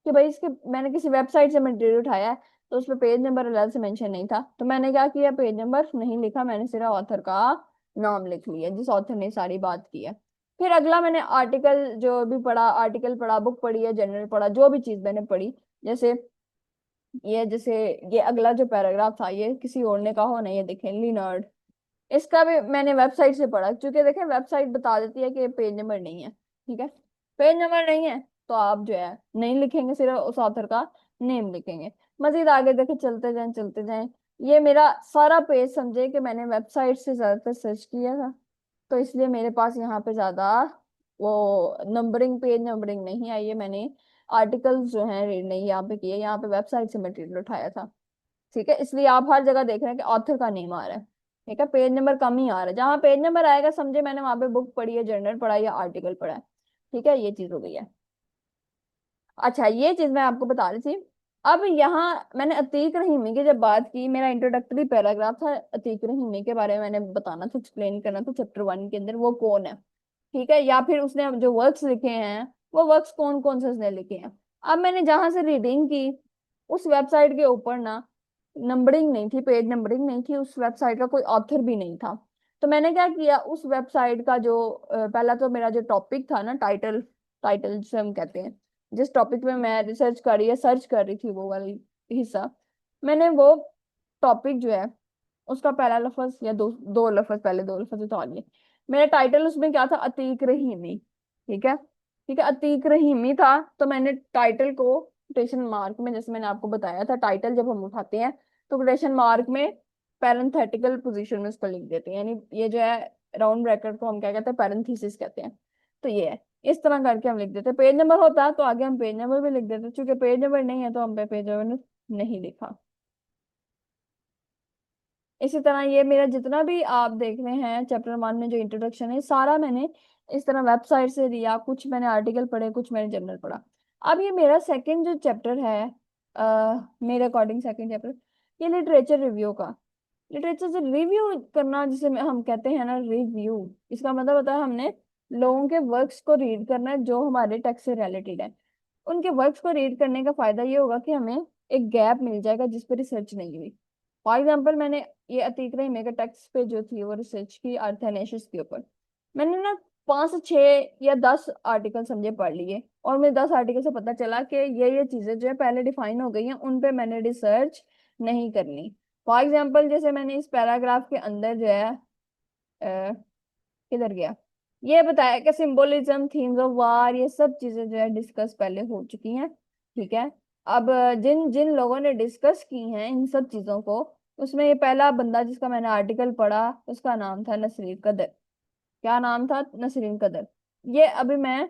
कि भाई इसके, मैंने किसी वेबसाइट से मटेरियल उठाया है तो उसमें पेज नंबर अलग से मेंशन नहीं था। तो मैंने क्या किया, पेज नंबर नहीं लिखा, मैंने सिर्फ ऑथर का नाम लिख लिया जिस ऑथर ने सारी बात की है। फिर अगला मैंने आर्टिकल जो भी पढ़ा, आर्टिकल पढ़ा, बुक पढ़ी है, जर्नल पढ़ा, जो भी चीज मैंने पढ़ी, जैसे जैसे ये अगला जो पैराग्राफ था ये किसी और ने कहा हो ना, ये देखें लिनर्ड, इसका भी मैंने वेबसाइट से पढ़ा, क्योंकि देखें वेबसाइट बता देती है कि पेज नंबर नहीं है। ठीक है, पेज नंबर नहीं है तो आप जो है नहीं लिखेंगे, सिर्फ उस ऑथर का नेम लिखेंगे। मजीद आगे देखे, चलते जाएं चलते जाएं। ये मेरा सारा पेज समझे कि मैंने वेबसाइट से ज्यादातर सर्च किया था, तो इसलिए मेरे पास यहाँ पे ज्यादा वो नंबरिंग, पेज नंबरिंग नहीं आई है। मैंने आर्टिकल्स जो हैं रीड नहीं यहाँ पे किए, यहाँ पे वेबसाइट से मटेरियल उठाया था। ठीक है, इसलिए आप हर जगह देख रहे हैं कि ऑथर का नेम आ रहा है। ठीक है, पेज नंबर कम ही आ रहा है, जहाँ पेज नंबर आएगा समझे मैंने वहां पे बुक पढ़ी है, जर्नल पढ़ा है या आर्टिकल पढ़ा है। ठीक है, ये चीज हो गई है। अच्छा, ये चीज मैं आपको बता रही थी। अब यहाँ मैंने अतीक रहीमी की जब बात की, मेरा इंट्रोडक्टरी पैराग्राफ था अतीक रहीमी के बारे में मैंने बताना था, एक्सप्लेन करना था चैप्टर 1 के अंदर वो कौन है। ठीक है, या फिर उसने जो वर्क्स लिखे हैं वो वर्क्स कौन कौन से उसने लिखे हैं। अब मैंने जहां से रीडिंग की, उस वेबसाइट के ऊपर ना नंबरिंग नहीं थी, पेज नंबरिंग नहीं थी, उस वेबसाइट का कोई ऑथर भी नहीं था। तो मैंने क्या किया, उस वेबसाइट का जो पहला तो मेरा जो टॉपिक था ना, टाइटल, टाइटल जिसे हम कहते हैं, जिस टॉपिक में मैं रिसर्च कर रही है, सर्च कर रही थी वो वाली हिस्सा, मैंने वो टॉपिक जो है उसका पहला लफ्ज या दो लफ्ज, पहले दो लफ्ज उतार लिए। मेरा टाइटल उसमें क्या था, अतीक रहीमी। ठीक है, ठीक है, अतीक रहीमी था। तो मैंने टाइटल को कोटेशन मार्क में, जैसे मैंने आपको बताया था, टाइटल जब हम उठाते हैं तो कोटेशन मार्क में पैरेंथेटिकल पोजीशन में उसको लिख देते हैं, यानी ये जो है राउंड ब्रैकेट को हम क्या कहते हैं, पैरेंथेसिस कहते हैं। तो ये है। इस तरह करके हम लिख देते। पेज नंबर होता तो आगे हम पेज नंबर भी लिख देते, क्योंकि पेज नंबर नहीं है तो हम पे पेज नंबर नहीं लिखा। इसी तरह ये मेरा जितना भी आप देख रहे हैं चैप्टर 1 में जो इंट्रोडक्शन है, सारा मैंने इस तरह वेबसाइट से लिया, कुछ मैंने आर्टिकल पढ़े, कुछ मैंने जर्नल पढ़ा। अब ये मेरा सेकंड जो चैप्टर है, मेरे अकॉर्डिंग सेकंड चैप्टर, ये लिटरेचर रिव्यू का। लिटरेचर से रिव्यू करना जिसे हम कहते हैं ना रिव्यू, इसका मतलब होता है हमने लोगों के वर्क्स को रीड करना है जो हमारे टेक्स्ट से रिलेटेड है। उनके वर्क्स को रीड करने का फायदा ये होगा कि हमें एक गैप मिल जाएगा जिस पर रिसर्च नहीं हुई। फॉर एग्जाम्पल, मैंने ये अतीक रहीम का टेक्स्ट पे जो थी वो रिसर्च की अर्थनेशिस के ऊपर। मैंने ना 5 से 6 या 10 आर्टिकल समझे पढ़ लिए, और मुझे 10 आर्टिकल से पता चला कि ये चीजें जो है पहले डिफाइन हो गई हैं, उन पे मैंने रिसर्च नहीं करनी। फॉर एग्जाम्पल, जैसे मैंने इस पैराग्राफ के अंदर जो है किधर गया, ये बताया कि सिंबोलिज्म, थीम्स ऑफ वार, ये सब चीजें जो है डिस्कस पहले हो चुकी हैं। ठीक है। अब जिन जिन लोगों ने डिस्कस की हैं इन सब चीजों को, उसमें ये पहला बंदा जिसका मैंने आर्टिकल पढ़ा उसका नाम था नसरीन कदर। क्या नाम था? नसरीन कदर। ये अभी मैं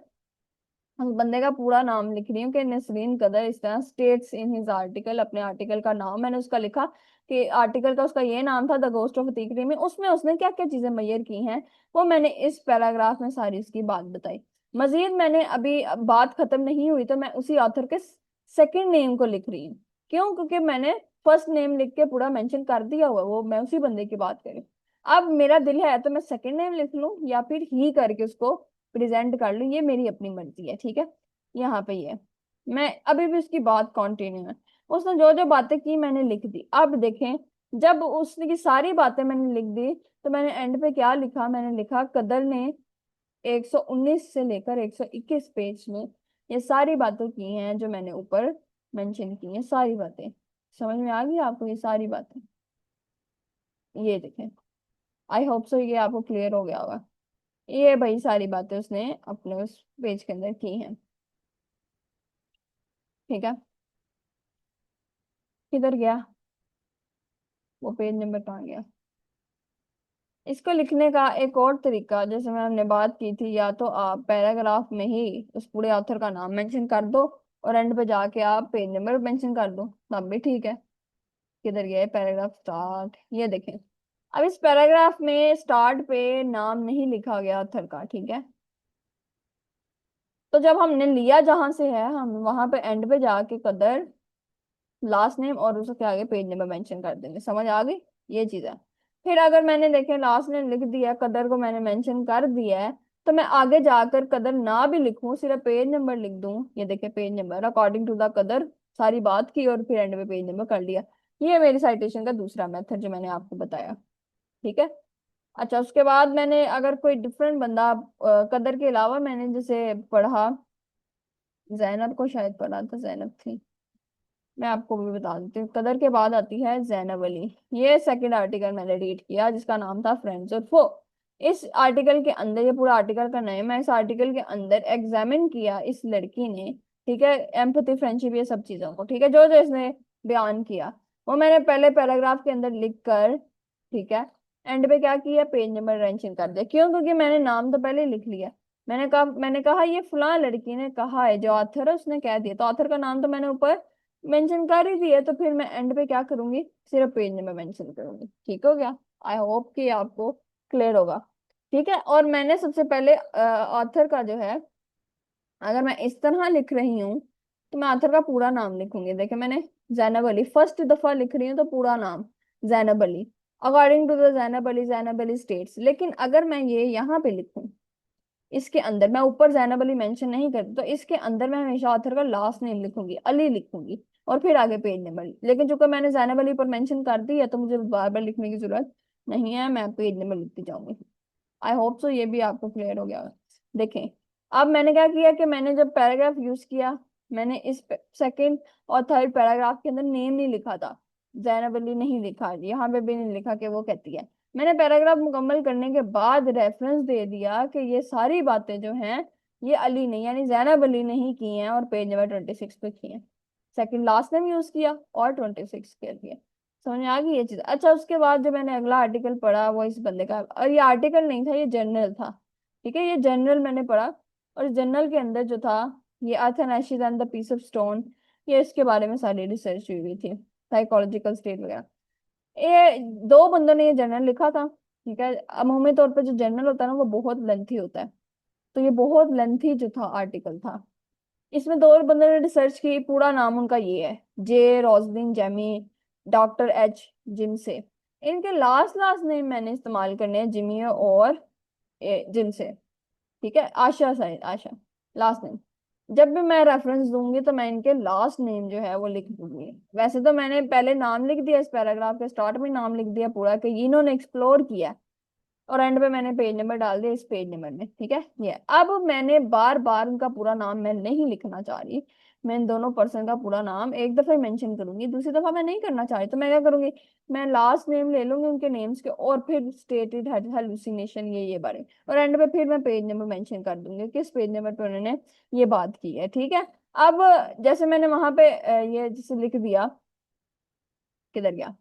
उस बंदे का पूरा नाम लिख रही हूँ कि नसरीन कदर इस तरह स्टेट्स इन हिज आर्टिकल, अपने आर्टिकल का नाम मैंने उसका लिखा कि आर्टिकल का उसका ये नाम था, द गोस्ट ऑफ अतीक में। उसमें उसने क्या क्या चीजें मैयर की हैं वो मैंने इस पैराग्राफ में सारी उसकी बात बताई। मजीद मैंने अभी बात खत्म नहीं हुई तो मैं उसी ऑथर के सेकंड नेम को लिख रही हूँ। क्यों? क्योंकि मैंने फर्स्ट नेम लिख के पूरा मेंशन कर दिया हुआ है, वो मैं उसी बंदे की बात करी। अब मेरा दिल है तो मैं सेकंड नेम लिख लूं या फिर ही करके उसको प्रेजेंट कर लूं, ये मेरी अपनी मर्जी है। ठीक है। यहाँ पे ये मैं अभी भी उसकी बात कंटिन्यू है। उसने जो जो बातें की मैंने लिख दी। अब देखें, जब उसने की सारी बातें मैंने लिख दी तो मैंने एंड पे क्या लिखा? मैंने लिखा कदर ने 119 से लेकर 121 पेज में ये सारी बातें की हैं जो मैंने ऊपर मेंशन की हैं, सारी बातें। समझ में आ गई आपको ये सारी बातें? ये देखें, आई होप सो ये आपको क्लियर हो गया होगा। ये भाई सारी बातें उसने अपने उस पेज के अंदर की हैं। ठीक है। किधर गया वो पेज नंबर? कहाँ गया? इसको लिखने का एक और तरीका, जैसे मैं हमने बात की थी, या तो आप पैराग्राफ में ही उस पूरे ऑथर का नाम मेंशन कर दो और एंड पे जाके आप पेज नंबर मेंशन कर दो, तब भी ठीक है। किधर गया पैराग्राफ स्टार्ट? ये देखें, अब इस पैराग्राफ में स्टार्ट पे नाम नहीं लिखा गया ऑथर का। ठीक है। तो जब हमने लिया जहां से है, हम वहां पे एंड पे जाके कदर लास्ट नेम और उसके आगे पेज नंबर मेंशन कर देंगे। समझ आ गई ये चीज है? फिर अगर मैंने देखे लास्ट नेम लिख दिया, कदर को मैंने मेंशन कर दिया है, तो मैं आगे जाकर कदर ना भी लिखूं, सिर्फ पेज नंबर लिख दूं। ये देखे, page number according to the कदर, सारी बात की और फिर एंड पे पेज नंबर कर लिया। ये मेरी साइटेशन का दूसरा मेथड जो मैंने आपको बताया। ठीक है। अच्छा, उसके बाद मैंने अगर कोई डिफरेंट बंदा कदर के अलावा मैंने जैसे पढ़ा, जैनब को शायद पढ़ा था, जैनब थी, मैं आपको भी बता देती हूँ। कदर के बाद आती है जैनब अली। ये सेकंड आर्टिकल मैंने रीड किया जिसका नाम था फ्रेंड्स और फो। इस आर्टिकल के अंदर, ये पूरा आर्टिकल का नाम है, इस आर्टिकल के अंदर एग्जामिन किया इस लड़की ने, ठीक है, एम्पैथी, फ्रेंडशिप, ये सब चीजों को। ठीक है, जो जो इसने बयान किया वो मैंने पहले पैराग्राफ के अंदर लिख कर, ठीक है, एंड पे क्या किया? पेज नंबर मेंशन कर दिया। क्यों? क्योंकि मैंने नाम तो पहले लिख लिया। मैंने कहा ये फलां लड़की ने कहा है, जो ऑथर है उसने कह दिया, तो ऑथर का नाम तो मैंने ऊपर मेंशन कर ही दिया, तो फिर मैं एंड पे क्या करूंगी? सिर्फ पेज नंबर मेंशन करूंगी। ठीक हो गया? आई होप कि आपको क्लियर होगा। ठीक है। और मैंने सबसे पहले ऑथर का जो है, अगर मैं इस तरह लिख रही हूँ तो मैं ऑथर का पूरा नाम लिखूंगी। देखिए, मैंने जैनब अली फर्स्ट दफा लिख रही हूँ तो पूरा नाम Zainab Ali, according to the Zainab Ali states. लेकिन अगर मैं ये यहाँ पे लिखूं, इसके अंदर मैं ऊपर जैनब अली मेंशन नहीं करती, तो इसके अंदर मैं हमेशा ऑथर का लास्ट नेम लिखूंगी, अली लिखूंगी, और फिर आगे पेज नंबर। लेकिन चूंकि मैंने जैनब अली पर मेंशन कर दी है तो मुझे बार बार लिखने की जरूरत नहीं है, मैं पेज नंबर लिखती जाऊंगी। आई होप सो ये भी आपको क्लियर हो गया होगा। देखें, अब मैंने क्या किया कि मैंने जब पैराग्राफ यूज किया, मैंने इस सेकंड और थर्ड पैराग्राफ के अंदर नेम नहीं लिखा था, जैनब अली नहीं लिखा, यहाँ पे भी नहीं लिखा कि वो कहती है। मैंने पैराग्राफ मुकम्मल करने के बाद रेफरेंस दे दिया कि ये सारी बातें जो हैं ये अली नहीं, यानी जैनब अली नहीं की हैं, और पेज नंबर 26 पे की हैं। सेकंड लास्ट नेम यूज किया और 26 कर दिया। समझ में आ गई ये चीज? अच्छा, उसके बाद जो मैंने अगला आर्टिकल पढ़ा वो इस बंदे का, और ये आर्टिकल नहीं था, ये जर्नल था। ठीक है, ये जर्नल मैंने पढ़ा। और इस जर्नल के अंदर जो था, ये Athanasius and the piece of stone, ये इसके बारे में सारी रिसर्च हुई हुई थी, साइकोलॉजिकल स्टेट वगैरह। ये दो बंदों ने ये जर्नल लिखा था, ठीक है। अमूमी तौर पर जो जर्नल होता है ना वो बहुत लेंथी होता है, तो ये बहुत लेंथी जो था आर्टिकल था। इसमें दो और बंदों ने रिसर्च की, पूरा नाम उनका ये है, जे रोजलिन जेमी, डॉक्टर एच जिमसे। इनके लास्ट लास्ट नेम मैंने इस्तेमाल करने हैं, जिमी और जिनसे, ठीक है। आशा शायद, आशा लास्ट नेम। जब भी मैं रेफरेंस दूंगी तो मैं इनके लास्ट नेम जो है वो लिख दूंगी। वैसे तो मैंने पहले नाम लिख दिया, इस पैराग्राफ के स्टार्ट में नाम लिख दिया पूरा कि इन्होंने एक्सप्लोर किया, और एंड पे मैंने पेज नंबर डाल दिया इस पेज नंबर में, ठीक है। ये अब मैंने बार बार उनका पूरा नाम मैं नहीं लिखना चाह रही, मैं इन दोनों पर्सन का पूरा नाम एक दफा मेंशन करूंगी, दूसरी दफा मैं नहीं करना चाह रही, तो मैं क्या करूंगी, मैं लास्ट नेम ले लूंगी उनके नेम्स के, और फिर स्टेटेड हेलुसिनेशन ये बारे, और एंड पे फिर मैं पेज नंबर मेंशन कर दूंगी किस पेज नंबर पे उन्होंने ये बात की है, ठीक है। अब जैसे मैंने वहां पे ये जिसे लिख दिया, किधर गया,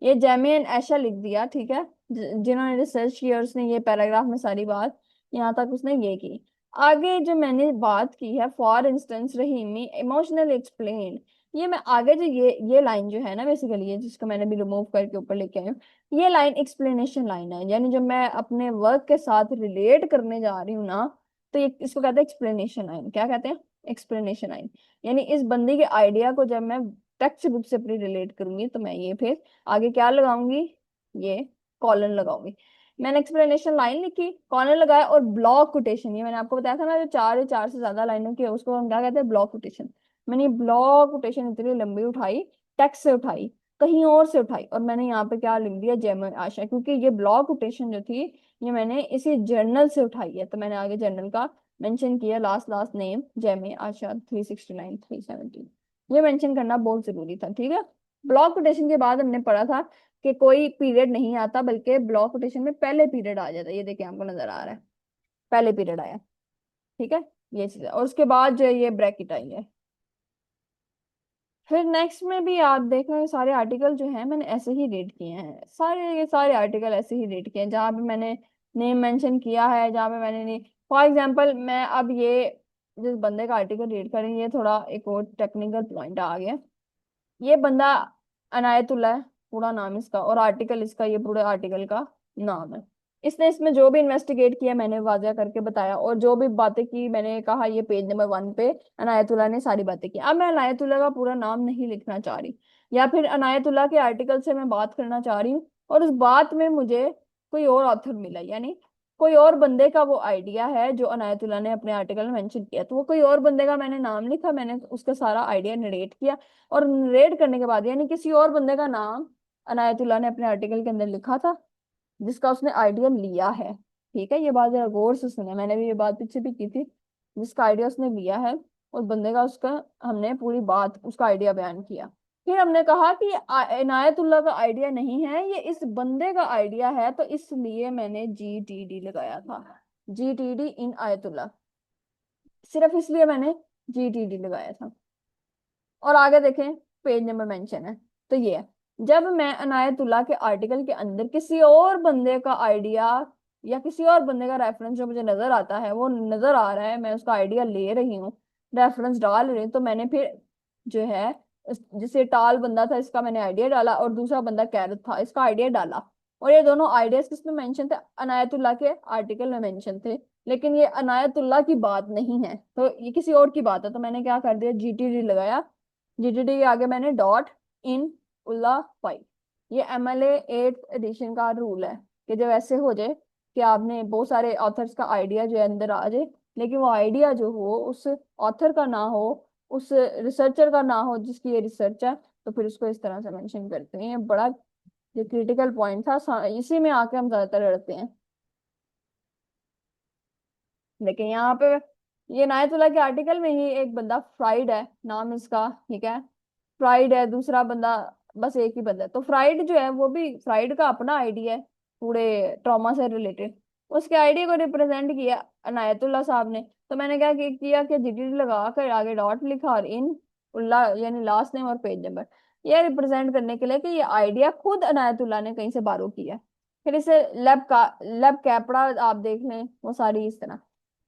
ये जैमियन ऐशा लिख दिया, ठीक है। जिन्होंने रिसर्च की और उसने ये पैराग्राफ में सारी बात यहाँ तक उसने ये की। आगे जो मैंने बात की है, for instance Rahimi emotional explain, ये मैं आगे जो ये लाइन जो है ना, बेसिकली ये जिसको मैंने भी रिमूव करके ऊपर लेके आई हूँ, ये लाइन एक्सप्लेनेशन लाइन है, यानी जब मैं अपने वर्क के साथ रिलेट करने जा रही हूँ ना, तो ये इसको कहते हैं एक्सप्लेनेशन लाइन। क्या कहते हैं? Explanation line. यानी इस बंदी के आइडिया को जब मैं टेक्स्ट बुक से अपनी रिलेट करूंगी तो मैं ये फिर आगे क्या लगाऊंगी, ये कॉलन लगाऊंगी। मैंने एक्सप्लेनेशन लाइन लिखी, कॉलन लगाया, और ब्लॉक कोटेशन, ये मैंने आपको बताया था ना, जो चार या चार से ज्यादा लाइनों की है उसको हम क्या कहते हैं, ब्लॉक कोटेशन। मैंने ब्लॉक कोटेशन इतनी लंबी उठाई, टेक्स्ट से उठाई, कहीं और से उठाई, और मैंने यहाँ पे क्या लिख दिया, जय आशा, क्योंकि ये ब्लॉक कोटेशन जो थी ये मैंने इसी जर्नल से उठाई है, तो मैंने आगे जर्नल का मेंशन किया, लास्ट लास्ट नेम जय आशा 369 370, ये मेंशन करना बहुत जरूरी था, ठीक है। ब्लॉक कोटेशन के बाद हमने पढ़ा था कि कोई पीरियड नहीं आता, बल्कि ब्लॉक कोटेशन में पहले पीरियड आ जाता है, ये देखिए आपको नजर आ रहा है, पहले पीरियड आया, ठीक है। ये चीज है, और उसके बाद जो है ये ब्रैकेट आई है। फिर नेक्स्ट में भी आप देख रहे हैं सारे आर्टिकल जो हैं मैंने ऐसे ही रेड किए हैं, सारे ये सारे आर्टिकल ऐसे ही रेड किए हैं, जहाँ पे मैंने नेम मेंशन किया है, जहाँ पे मैंने नहीं, फॉर एग्जांपल मैं अब ये जिस बंदे का आर्टिकल रीड करेंगे, ये थोड़ा एक और टेक्निकल पॉइंट आ गया। ये बंदा अनायतुल्लाह है, पूरा नाम इसका, और आर्टिकल इसका, ये पूरे आर्टिकल का नाम है। इसने इसमें जो भी इन्वेस्टिगेट किया मैंने वाज़ह करके बताया, और जो भी बातें की मैंने कहा, ये पेज नंबर 1 पे अनायतुल्लाह ने सारी बातें की। अब मैं अनायतुल्लाह का पूरा नाम नहीं लिखना चाह रही, या फिर अनायतुल्लाह के आर्टिकल से मैं बात करना चाह रही हूँ, और उस बात में मुझे कोई और ऑथर मिला, यानी कोई और बंदे का वो आइडिया है जो अनायतुल्लाह ने अपने आर्टिकल में मेंशन किया, तो वो कोई और बंदे का मैंने नाम लिखा, मैंने उसका सारा आइडिया नरेट किया, और नरेट करने के बाद यानी किसी और बंदे का नाम अनायतुल्लाह ने अपने आर्टिकल के अंदर लिखा था, जिसका उसने आइडिया लिया है, ठीक है। ये बात जरा गौर से सुने, मैंने भी ये बात पीछे भी की थी, जिसका आइडिया उसने लिया है उस बंदे का, उसका हमने पूरी बात उसका आइडिया बयान किया। फिर हमने कहा कि इनायतुल्लाह का आइडिया नहीं है, ये इस बंदे का आइडिया है, तो इसलिए मैंने GTD लगाया था, GTD इन आयतुल्लाह, सिर्फ इसलिए मैंने GTD लगाया था। और आगे देखें, पेज नंबर मेंशन है, तो ये है, जब मैं अनायतुल्लाह के आर्टिकल के अंदर किसी और बंदे का आइडिया या किसी और बंदे का रेफरेंस जो मुझे नजर आता है, वो नजर आ रहा है, मैं उसका आइडिया ले रही हूँ, रेफरेंस डाल रही हूँ, तो मैंने फिर जो है जिसे टाल बंदा था इसका मैंने आइडिया डाला, और दूसरा बंदा कैरत था इसका आइडिया डाला, और ये दोनों आइडियाज किसमें मेंशन थे, अनायतुल्लाह के आर्टिकल में मेंशन थे, लेकिन ये अनायतुल्लाह की बात नहीं है, तो ये किसी और की बात है, तो मैंने क्या कर दिया, GTD लगाया। GTD के आगे मैंने डॉट इन उल्ला 5, ये MLA 8th एडिशन का रूल है कि जब ऐसे हो जाए कि आपने बहुत सारे ऑथर्स का आइडिया जो है अंदर आ जाए, लेकिन वो आइडिया जो हो उस ऑथर का ना हो, उस रिसर्चर का ना हो जिसकी ये रिसर्च है, तो फिर उसको इस तरह से मेंशन करते हैं। ये बड़ा जो क्रिटिकल पॉइंट था, इसी में आके हम ज्यादातर लड़ते हैं। लेकिन यहाँ पे ये नायतुल्लाह के आर्टिकल में ही एक बंदा फ्राइड है नाम इसका, ठीक है, फ्राइड है, दूसरा बंदा, बस एक ही बंदा है, तो फ्राइड जो है वो भी, फ्राइड का अपना आइडिया है पूरे ट्रॉमा से रिलेटेड, उसके आइडिया को रिप्रेजेंट किया अनायतुल्लाह साहब ने, तो मैंने क्या किया कि GTD लगा कर आगे डॉट लिखा, और इन उल्ला यानी लास्ट नेम और पेज नंबर, ये रिप्रेजेंट करने के लिए कि ये आइडिया खुद अनायतुल्लाह ने कहीं से बारो किया है। फिर इसे लब कैपड़ा आप देख लें, वो सारी इस तरह।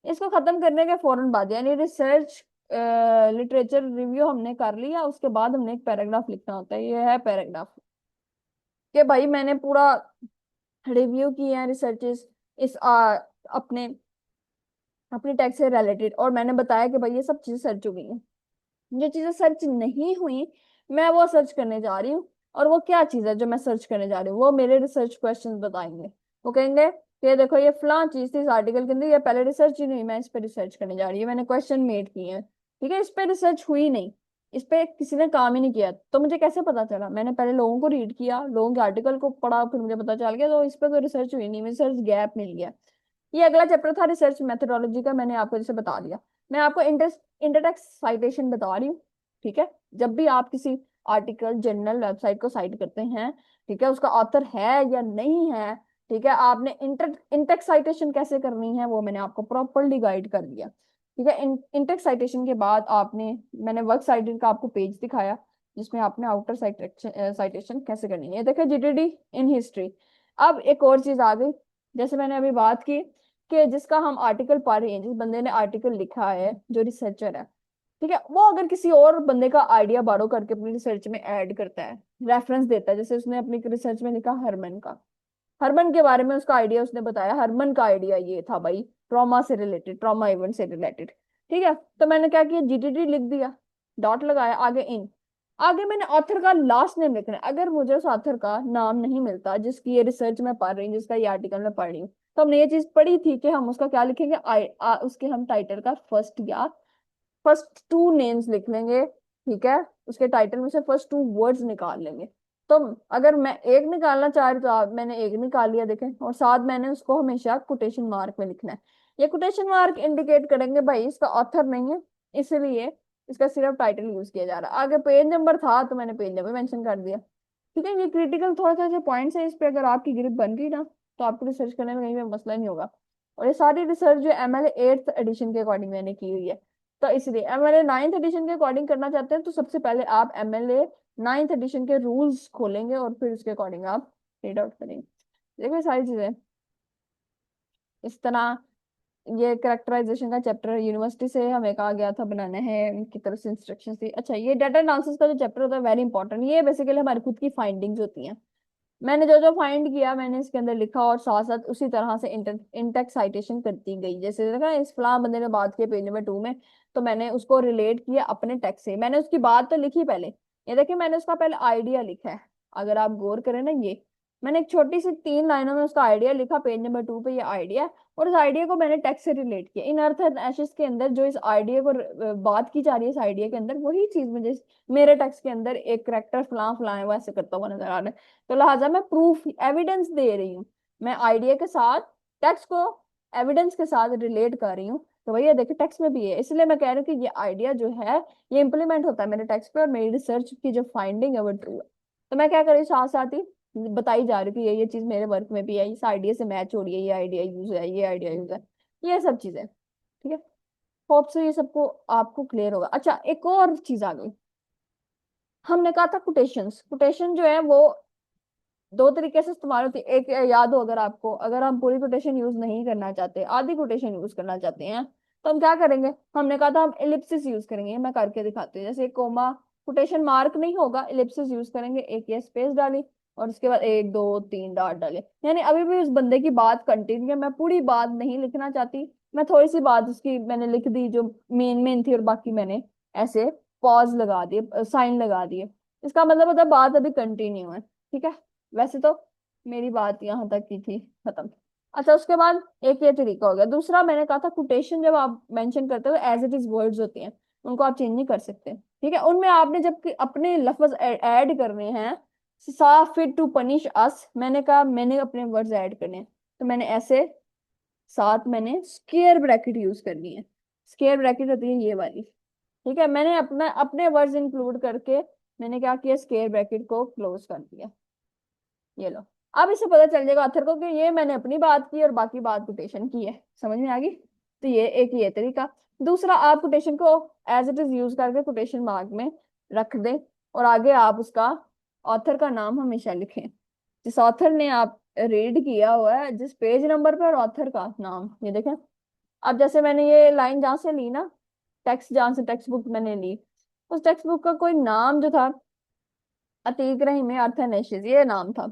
इसको खत्म करने के फौरन बाद, यानी रिसर्च लिटरेचर रिव्यू हमने कर लिया, उसके बाद हमने एक पैराग्राफ लिखना होता है। ये है पैराग्राफ कि भाई मैंने पूरा रिव्यू किया है रिसर्चेस इस अपने अपनी टैक्स से रिलेटेड, और मैंने बताया कि भाई ये सब चीजें सर्च हो गई हैं। जो चीजें सर्च नहीं हुई मैं वो सर्च करने जा रही हूँ। और वो क्या चीज है जो मैं सर्च करने जा रही हूँ, वो मेरे रिसर्च क्वेश्चंस बताएंगे। वो कहेंगे कि देखो ये फलां चीज थी इस आर्टिकल के अंदर, ये पहले रिसर्च ही नहीं हुई, मैं इस पे रिसर्च करने जा रही हूँ, मैंने क्वेश्चन मेड किए हैं, ठीक है, इस पे रिसर्च हुई नहीं, इस पे किसी ने काम ही नहीं किया, तो मुझे कैसे पता चला? मैंने पहले लोगों को रीड किया, लोगों के आर्टिकल को पढ़ा, फिर मुझे पता चल गया, तो इस पे तो रिसर्च हुई नहीं, रिसर्च गैप मिल गया। ये अगला चैप्टर था रिसर्च मेथोडोलॉजी का, मैंने आपको जैसे बता दिया। मैं आपको इंटरटेक्स्ट साइटेशन बता रही हूँ, ठीक है। जब भी आप किसी आर्टिकल जर्नल वेबसाइट को साइट करते हैं, ठीक है, उसका ऑथर है या नहीं है, ठीक है, आपने इंटेक्स्ट साइटेशन कैसे करनी है वो मैंने आपको प्रॉपरली गाइड कर दिया, ठीक है। इंटेक्स्ट साइटेशन के बाद आपने, मैंने वर्क साइटेड का आपको पेज दिखाया जिसमें आपने आउटर साइटेशन कैसे करनी है। ये देखिए जीटीडी इन हिस्ट्री। अब एक और चीज आ गई, जैसे मैंने अभी बात की कि जिसका हम आर्टिकल पढ़ रहे हैं, जिस बंदे ने आर्टिकल लिखा है, जो रिसर्चर है, ठीक है, वो अगर किसी और बंदे का आइडिया बारो करके अपनी रिसर्च में ऐड करता है, रेफरेंस देता है, जैसे उसने अपनी रिसर्च में लिखा हरमन का, हरमन के बारे में उसका आइडिया उसने बताया, हरमन का आइडिया ये था भाई, ट्रॉमा से रिलेटेड, ट्रॉमा इवेंट से रिलेटेड, ठीक है। तो मैंने क्या किया, जीटीटी लिख दिया, डॉट लगाया, आगे इन, आगे मैंने ऑथर का लास्ट नेम लिखना है। अगर मुझे उस ऑथर का नाम नहीं मिलता जिसकी ये रिसर्च मैं पढ़ रही हूँ, जिसका ये आर्टिकल मैं पढ़ रही हूँ, तो हमने ये चीज पढ़ी थी कि हम उसका क्या लिखेंगे, उसके हम टाइटल का फर्स्ट टू नेम्स लिख लेंगे, ठीक है, उसके टाइटल में से फर्स्ट टू वर्ड्स निकाल लेंगे। तो अगर मैं एक निकालना चाह रही तो मैंने एक निकाल लिया, देखें, और साथ मैंने उसको हमेशा कोटेशन मार्क में लिखना है। ये कोटेशन मार्क इंडिकेट करेंगे भाई इसका ऑथर नहीं है, इसलिए इसका सिर्फ टाइटल यूज किया जा रहा है। आगे पेज नंबर था तो मैंने पेज नंबर मेंशन कर दिया, ठीक है। ये क्रिटिकल थोड़ा सा जो पॉइंट्स है, इस पे अगर आपकी ग्रिप बन गई ना, तो आपको रिसर्च करने में कहीं पे मसला नहीं होगा। और ये सारी रिसर्च जो एमएलए 8th एडिशन के अकॉर्डिंग मैंने की हुई है, तो इसलिए एमएलए 9th एडिशन के अकॉर्डिंग करना चाहते हैं तो सबसे पहले आप एमएलए 9th एडिशन के रूल्स खोलेंगे और फिर उसके अकॉर्डिंग आप रीड आउट करेंगे। देखो ये सारी चीजें इस तरह। ये करेक्टराइजेशन का चैप्टर यूनिवर्सिटी से हमें कहा गया था बनाना है, उनकी तरफ से इंस्ट्रक्शन थी। अच्छा, ये डाटा एनालिसिस का जो चैप्टर होता है वेरी इंपॉर्टेंट, ये बेसिकली हमारी खुद की फाइंडिंग्स होती हैं। मैंने जो जो फाइंड किया मैंने इसके अंदर लिखा, और साथ साथ उसी तरह से इंटेक्स साइटेशन करती गई। जैसे देखा इस फलां बंदे ने बात की पेज नंबर 2 में, तो मैंने उसको रिलेट किया अपने टेक्स्ट से, मैंने उसकी बात तो लिखी पहले, ये देखिए मैंने उसका पहले आइडिया लिखा है, अगर आप गौर करें ना, ये मैंने एक छोटी सी 3 लाइनों में उसका आइडिया लिखा, पेज नंबर 2 पे ये आइडिया, और उस आइडिया को मैंने टेक्स्ट से रिलेट किया। इन अर्थ एंड एशेस के अंदर जो इस आइडिया को बात की जा रही है, इस आइडिया के अंदर वही चीज मुझे मेरे टेक्स्ट के अंदर एक करेक्टर फलां फलां है वो ऐसे करता हुआ नजर आ रहा है, तो लिहाजा मैं प्रूफ एविडेंस दे रही हूँ, मैं आइडिया के साथ टेक्स्ट को एविडेंस के साथ रिलेट कर रही हूँ। तो भैया देखिए टेक्स्ट में भी है, इसलिए मैं कह रही हूँ कि ये आइडिया जो है ये इंप्लीमेंट होता है मेरे टेक्स्ट पे, और मेरी रिसर्च की जो फाइंडिंग है वो ट्रू है। तो मैं क्या कर रही हूँ, साथ साथ ही बताई जा रही हूँ कि ये चीज मेरे वर्क में भी है, इस आइडिया से मैच हो रही है, ये आइडिया यूज है, ये आइडिया यूज है, ये सब चीजें, ठीक है। होप से ये सबको आपको क्लियर होगा। अच्छा, एक और चीज आ गई, हमने कहा था कोटेशंस, कोटेशन जो है वो दो तरीके से इस्तेमाल होती है। एक याद हो अगर आपको, अगर हम पूरी कोटेशन यूज नहीं करना चाहते, आधी कोटेशन यूज करना चाहते हैं, तो हम क्या करेंगे, हमने कहा था हम एलिप्सिस यूज करेंगे। मैं करके दिखाती हूँ, जैसे कोमा कोटेशन मार्क नहीं होगा, एलिप्सिस यूज करेंगे, एक ये स्पेस डाली और उसके बाद 1 2 3 डॉट डाले, यानी अभी भी उस बंदे की बात कंटिन्यू है, मैं पूरी बात नहीं लिखना चाहती, मैं थोड़ी सी बात उसकी मैंने लिख दी जो मेन मेन थी, और बाकी मैंने ऐसे पॉज लगा दिए, साइन लगा दिए, इसका मतलब होता है बात अभी कंटिन्यू है, ठीक है। वैसे तो मेरी बात यहाँ तक की थी, खत्म। अच्छा, उसके बाद एक ये तरीका हो गया। दूसरा मैंने कहा था कोटेशन जब आप मेंशन करते हो एज इट इज वर्ड्स होती हैं, उनको आप चेंज नहीं कर सकते, ठीक है। उनमें आपने जब अपने लफ्ज ऐड करने हैं, सा फिट टू पनिश अस, मैंने कहा मैंने अपने वर्ड्स ऐड करने हैं, तो मैंने ऐसे साथ मैंने स्क्वायर ब्रैकेट यूज करनी है। स्क्वायर ब्रैकेट होती है ये वाली, ठीक है। मैंने अपना अपने वर्ड्स इंक्लूड करके मैंने क्या किया, स्क्वायर ब्रैकेट को क्लोज कर दिया, ये लो। अब इसे पता चल जाएगा ऑथर को कि ये मैंने अपनी बात की और बाकी बात कोटेशन की है, समझ में आ गई। तो ये एक ये तरीका। दूसरा, आप कोटेशन को एज इट इज यूज करके कोटेशन मार्क में रख दें, और आगे आप उसका ऑथर का नाम हमेशा लिखें, जिस ऑथर ने आप रीड किया हुआ है, जिस पेज नंबर पर, ऑथर का नाम, ये देखें अब जैसे मैंने ये लाइन जहां से ली ना, टेक्स्ट जहां से टेक्स्ट बुक मैंने ली, उस टेक्स्ट बुक का कोई नाम जो था, अतीक रहीमी अर्थनेशिस ये नाम था,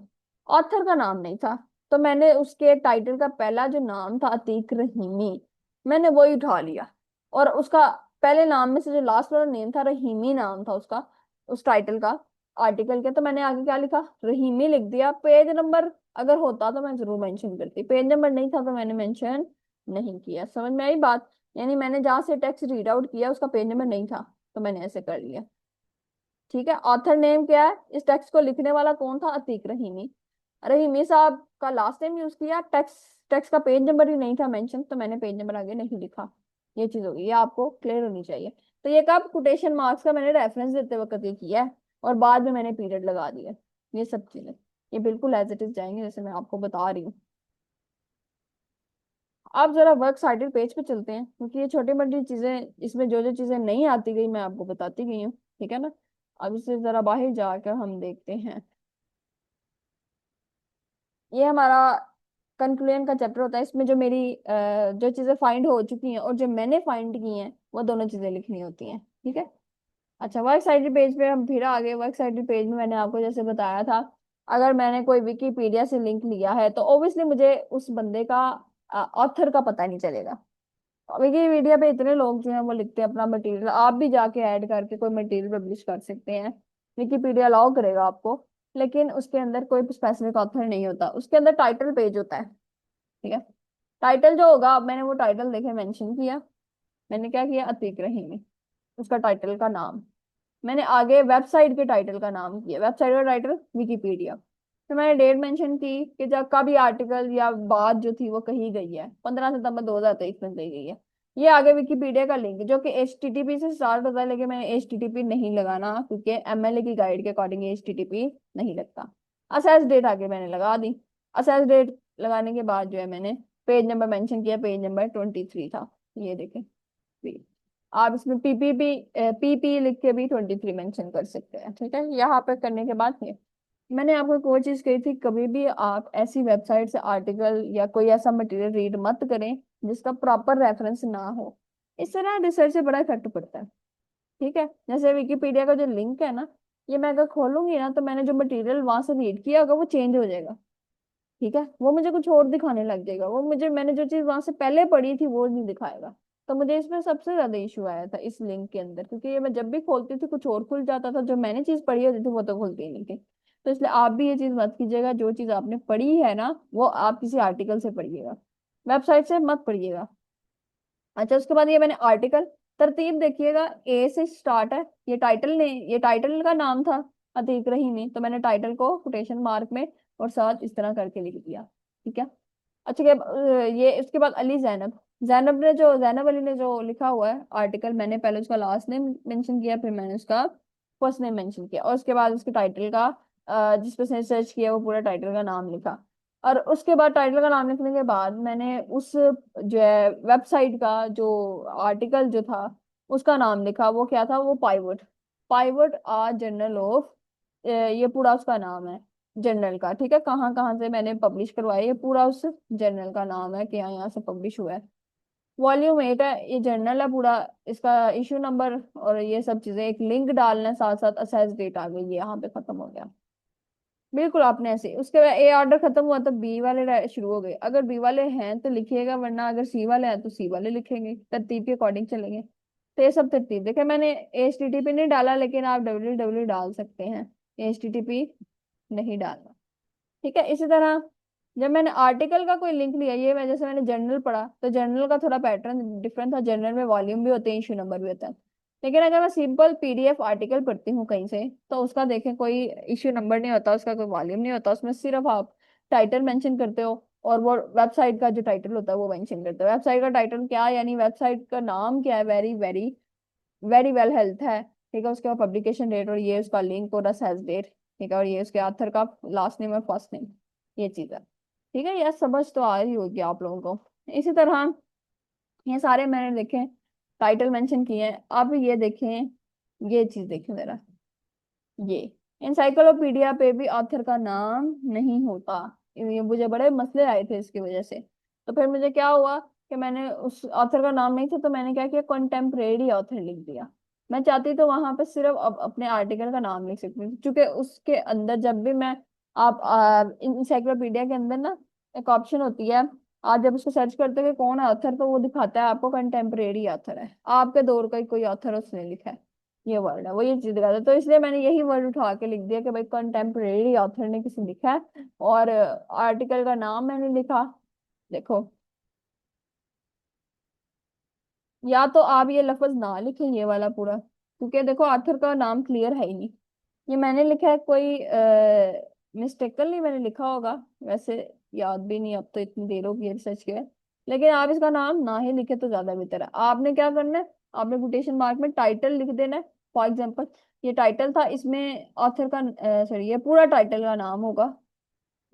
ऑथर का नाम नहीं था। तो मैंने उसके टाइटल का पहला जो नाम था अतीक रहीमी, मैंने वही उठा लिया। और उसका पहले नाम में से जो लास्ट वाला नेम था, रहीमी नाम था उसका, उस टाइटल का, आर्टिकल के। तो मैंने आगे क्या लिखा, रहीमी लिख दिया। पेज नंबर अगर होता तो मैं जरूर मेंशन करती, पेज नंबर नहीं था तो मैंने मेंशन नहीं किया। समझ में आई बात? यानी मैंने जहां से टेक्स्ट रीड आउट किया उसका पेज नंबर नहीं था, तो मैंने ऐसे कर लिया। ठीक है, ऑथर नेम क्या है, इस टेक्स्ट को लिखने वाला कौन था, अतीक रहीमी। रहीमी साहब का लास्ट नेम यूज किया, टेक्स्ट टेक्स्ट का पेज नंबर ही नहीं था मेंशन, तो मैंने पेज नंबर आगे नहीं लिखा। ये चीज होगी, ये आपको क्लियर होनी चाहिए। तो ये कब कोटेशन मार्क्स का मैंने रेफरेंस देते वक्त ये किया है, और बाद में मैंने पीरियड लगा दिया। ये सब चीजें ये बिल्कुल एज इट इज जाएंगे जैसे मैं आपको बता रही हूँ। आप जरा वर्क साइटेड पेज पे चलते हैं, क्योंकि ये छोटी मोटी चीजें, इसमें जो जो चीजें नहीं आती गई मैं आपको बताती गई हूँ। ठीक है ना? अब इससे जरा बाहर जाकर हम देखते हैं। ये हमारा कंक्लूजन का चैप्टर होता है। इसमें जो मेरी जो चीजें फाइंड हो चुकी हैं और जो मैंने फाइंड की हैं, वो दोनों चीजें लिखनी होती हैं। ठीक है। अच्छा, वर्क साइटेड पेज पे हम फिर आगे। वर्क साइटेड पेज में मैंने आपको जैसे बताया था, अगर मैंने कोई विकीपीडिया से लिंक लिया है तो ऑब्वियसली मुझे उस बंदे का ऑथर का पता नहीं चलेगा। विकिपीडिया पे इतने लोग जो हैं वो लिखते हैं अपना मटेरियल, आप भी जाके ऐड करके कोई मटेरियल पब्लिश कर सकते हैं। विकिपीडिया अलाउ करेगा आपको, लेकिन उसके अंदर कोई स्पेसिफिक ऑथर नहीं होता, उसके अंदर टाइटल पेज होता है। ठीक है। टाइटल जो होगा, अब मैंने वो टाइटल देखे मेंशन किया, मैंने क्या किया, अतीक रहीमी, उसका टाइटल का नाम। मैंने आगे वेबसाइट के टाइटल का नाम किया, वेबसाइट का टाइटल विकिपीडिया। फिर मैंने डेट मेंशन की कि जब का भी आर्टिकल या बात जो थी वो कही गई है, 15 सितंबर 2023 में कही गई है। ये आगे विकिपीडिया का लिंक जो कि HTTP से स्टार्ट होता है, लेकिन मैंने HTTP नहीं लगाना, क्योंकि MLA की गाइड के अकॉर्डिंग HTTP नहीं लगता। असेस डेट आगे मैंने लगा दी। असेस डेट लगाने के बाद जो है मैंने पेज नंबर मेंशन किया, पेज नंबर 23 था। ये देखें, आप इसमें पीपी लिख के भी 23 मेंशन कर सकते हैं। ठीक है, यहाँ पे करने के बाद ये मैंने आपको एक और चीज कही थी, कभी भी आप ऐसी वेबसाइट से आर्टिकल या कोई ऐसा मटेरियल रीड मत करें जिसका प्रॉपर रेफरेंस ना हो। इससे ना रिसर्च से बड़ा इफेक्ट पड़ता है। ठीक है, जैसे विकिपीडिया का जो लिंक है ना, ये मैं अगर खोलूंगी ना तो मैंने जो मटेरियल वहां से रीड किया होगा वो चेंज हो जाएगा। ठीक है, वो मुझे कुछ और दिखाने लग जाएगा, वो मुझे मैंने जो चीज वहां से पहले पढ़ी थी वो नहीं दिखाएगा। तो मुझे इसमें सबसे ज्यादा इशू आया था इस लिंक के अंदर, क्योंकि ये मैं जब भी खोलती थी कुछ और खुल जाता था, जो मैंने चीज पढ़ी होती थी वो तो खुलती ही नहीं थी। तो इसलिए आप भी ये चीज मत कीजिएगा, जो चीज आपने पढ़ी है ना वो आप किसी आर्टिकल से पढ़िएगा, वेबसाइट से मत पढ़िएगा। अच्छा, उसके बाद ये मैंने आर्टिकल तरतीब देखिएगा, ए से स्टार्ट है। ये टाइटल ने, ये टाइटल का नाम था अतीक रहीमी, तो मैंने टाइटल को कोटेशन मार्क में और साथ इस तरह करके लिख दिया। ठीक है। अच्छा, ये इसके बाद अली जैनब, जैनब अली ने जो लिखा हुआ है आर्टिकल, मैंने पहले उसका लास्ट नेम मेंशन किया, फिर मैंने उसका फर्स्ट नेम मेंशन किया, और उसके बाद उसके टाइटल का जिस पे से सर्च किया वो पूरा टाइटल का नाम लिखा। और उसके बाद टाइटल का नाम लिखने के बाद मैंने उस जो है वेबसाइट का जो आर्टिकल जो था उसका नाम लिखा। वो क्या था, वो pivot, pivot a journal of, ये पूरा उसका नाम है जर्नल का। ठीक है, कहाँ कहाँ से मैंने पब्लिश करवाया, ये पूरा उस जर्नल का नाम है कि यहाँ यहाँ से पब्लिश हुआ है। वॉल्यूम 8 है ये जर्नल है पूरा। इसका इशू नंबर और ये सब चीजें, एक लिंक डालना है साथ साथ, असेस डेट आ गई, ये यहाँ पे खत्म हो गया। बिल्कुल आपने ऐसे उसके बाद ए ऑर्डर खत्म हुआ तो बी वाले शुरू हो गए। अगर बी वाले हैं तो लिखिएगा, वरना अगर सी वाले हैं तो सी वाले लिखेंगे, तरतीब के अकॉर्डिंग चलेंगे। तो ये सब तरतीब देखे, मैंने HTTP नहीं डाला, लेकिन आप WWW डाल सकते हैं, HTTP नहीं डालना। ठीक है। इसी तरह जब मैंने आर्टिकल का कोई लिंक लिया, ये मैं जैसे मैंने जर्नल पढ़ा तो जर्नल का थोड़ा पैटर्न डिफरेंट था, जर्नल में वॉल्यूम भी होते हैं, इशू नंबर भी होता है। लेकिन अगर मैं सिंपल PDF आर्टिकल पढ़ती हूँ कहीं से, तो उसका देखें कोई इशू नंबर नहीं होता, उसका कोई वॉल्यूम नहीं होता, उसमें सिर्फ आप टाइटल मेंशन करते हो और वो वेबसाइट का जो टाइटल होता है वो मेंशन करते हो। वेबसाइट का टाइटल क्या है, यानी वेबसाइट का नाम क्या है, very very very well health है। ठीक है, उसके बाद पब्लिकेशन डेट और ये उसका लिंक और सेल्स डेट। ठीक है, और ये उसके ऑथर का लास्ट नेम और फर्स्ट नेम, ये चीज है। ठीक है, यह समझ तो आ रही होगी आप लोगों को। इसी तरह ये सारे मैंने देखे टाइटल मेंशन किए हैं। अब ये देखें, ये चीज देखें जरा, ये इंसाइक्लोपीडिया पे भी ऑथर का नाम नहीं होता। ये मुझे बड़े मसले आए थे इसकी वजह से। तो फिर मुझे क्या हुआ, कि मैंने उस ऑथर का नाम नहीं था तो मैंने क्या किया, कंटेम्परेरी ऑथर लिख दिया। मैं चाहती तो वहां पे सिर्फ अपने आर्टिकल का नाम लिख सकती थी, क्योंकि उसके अंदर जब भी मैं, आप इंसाइक्लोपीडिया के अंदर ना एक ऑप्शन होती है, आप जब उसको सर्च करते हो कि कौन है ऑथर, तो वो दिखाता है आपको कंटेम्परेरी ऑथर है, आपके दौर का ही कोई ऑथर उसने लिखा है, ये वर्ड है वो, ये चीज दिखाता है। तो इसलिए मैंने यही वर्ड उठा के लिख दिया कि भाई कंटेम्परेरी ऑथर ने किसी लिखा है, और आर्टिकल का नाम मैंने लिखा। देखो, या तो आप ये लफ्ज ना लिखें ये वाला पूरा, क्योंकि देखो आथर का नाम क्लियर है ही नहीं। ये मैंने लिखा है, कोई मिस्टेकल नहीं मैंने लिखा होगा वैसे, याद भी नहीं, अब तो इतनी देर हो गई रिसर्च के। लेकिन आप इसका नाम ना ही लिखे तो ज्यादा बेहतर है। आपने क्या करना है, आपने कोटेशन मार्क में टाइटल लिख देना है। फॉर एग्जाम्पल, ये टाइटल था, इसमें ऑथर का, सॉरी, ये पूरा टाइटल का नाम होगा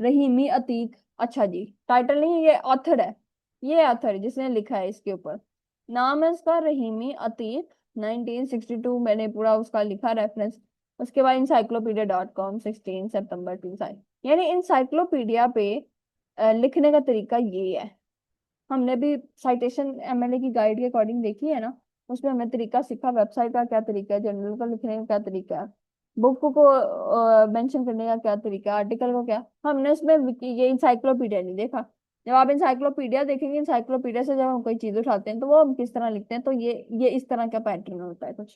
रहीमी अतीक। अच्छा जी, टाइटल नहीं, ये ऑथर है, ये ऑथर है जिसने लिखा है इसके ऊपर। नाम है इसका रहीमी अतीक, 1962 मैंने पूरा उसका लिखा रेफरेंस। उसके बाद encyclopedia.com 16 सितंबर 2000, यानी इंसाइक्लोपीडिया पे लिखने का तरीका ये है। हमने भी साइटेशन एमएलए की गाइड के अकॉर्डिंग देखी है ना, उसमें हमें तरीका सीखा, वेबसाइट का क्या तरीका है, जर्नल का लिखने का क्या तरीका है, बुक को मेंशन करने का क्या तरीका है, आर्टिकल को क्या, हमने उसमें ये इंसाइक्लोपीडिया नहीं देखा। जब आप इंसाइक्लोपीडिया देखेंगे, इंसाइक्लोपीडिया से जब हम कोई चीज उठाते हैं तो वो हम किस तरह लिखते हैं, तो ये इस तरह का पैटर्न होता है कुछ,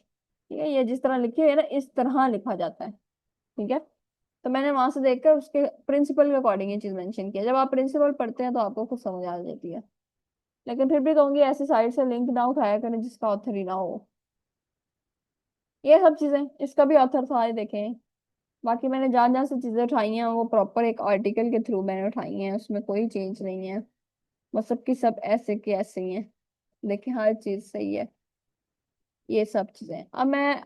ठीक है, ये जिस तरह लिखी हुई है ना इस तरह लिखा जाता है, ठीक है। तो मैंने वहां से देखकर उसके प्रिंसिपल के अकॉर्डिंग ये चीज मेंशन किया। जब आप प्रिंसिपल पढ़ते हैं तो आपको खुद समझ आ जाती है। लेकिन फिर भी कहूंगी ऐसी साइट से लिंक ना उठाया करें जिसका ऑथर ही ना हो। ये सब चीजें, इसका भी ऑथर था ये देखें। बाकी मैंने जहाँ जहाँ से चीजें उठाई हैं वो प्रॉपर एक आर्टिकल के थ्रू मैंने उठाई हैं, उसमें कोई चेंज नहीं है, बस सबकी सब ऐसे की ऐसे ही हैं। देखें, हर चीज सही है, ये सब चीजें। अब मैं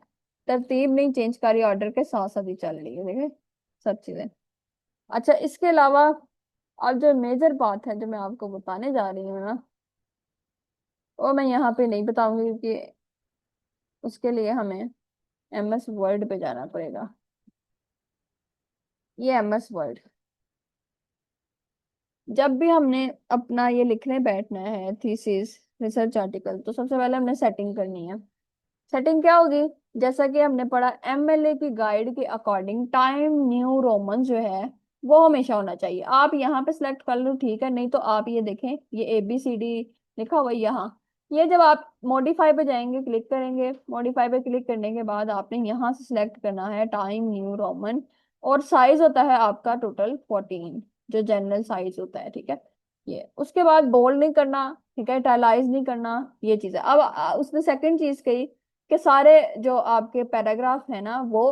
तरतीब नहीं चेंज कर रही, ऑर्डर के साथ साथ ही चल रही है, देखें सब चीजें। अच्छा, इसके अलावा अब जो मेजर बात है जो मैं आपको बताने जा रही हूँ ना, वो मैं यहाँ पे नहीं बताऊंगी, क्योंकि उसके लिए हमें MS वर्ड पे जाना पड़ेगा। ये MS वर्ड, जब भी हमने अपना ये लिखने बैठना है थीसिस, रिसर्च आर्टिकल, तो सबसे पहले हमने सेटिंग करनी है। सेटिंग क्या होगी, जैसा कि हमने पढ़ा MLA की गाइड के अकॉर्डिंग, टाइम न्यू रोमन जो है वो हमेशा होना चाहिए। आप यहाँ पे सिलेक्ट कर लो, ठीक है, नहीं तो आप ये देखें, ये ABCD लिखा हुआ है यहाँ, ये जब आप मॉडिफाई पे जाएंगे, क्लिक करेंगे, मॉडिफाई पे क्लिक करने के बाद आपने यहाँ से सिलेक्ट करना है टाइम न्यू रोमन, और साइज होता है आपका टोटल 14, जो जनरल साइज होता है, ठीक है। ये उसके बाद बोल्ड नहीं करना, ठीक है, इटैलाइज नहीं करना, ये चीज है। अब उसने सेकंड चीज कही कि सारे जो आपके पैराग्राफ है ना वो,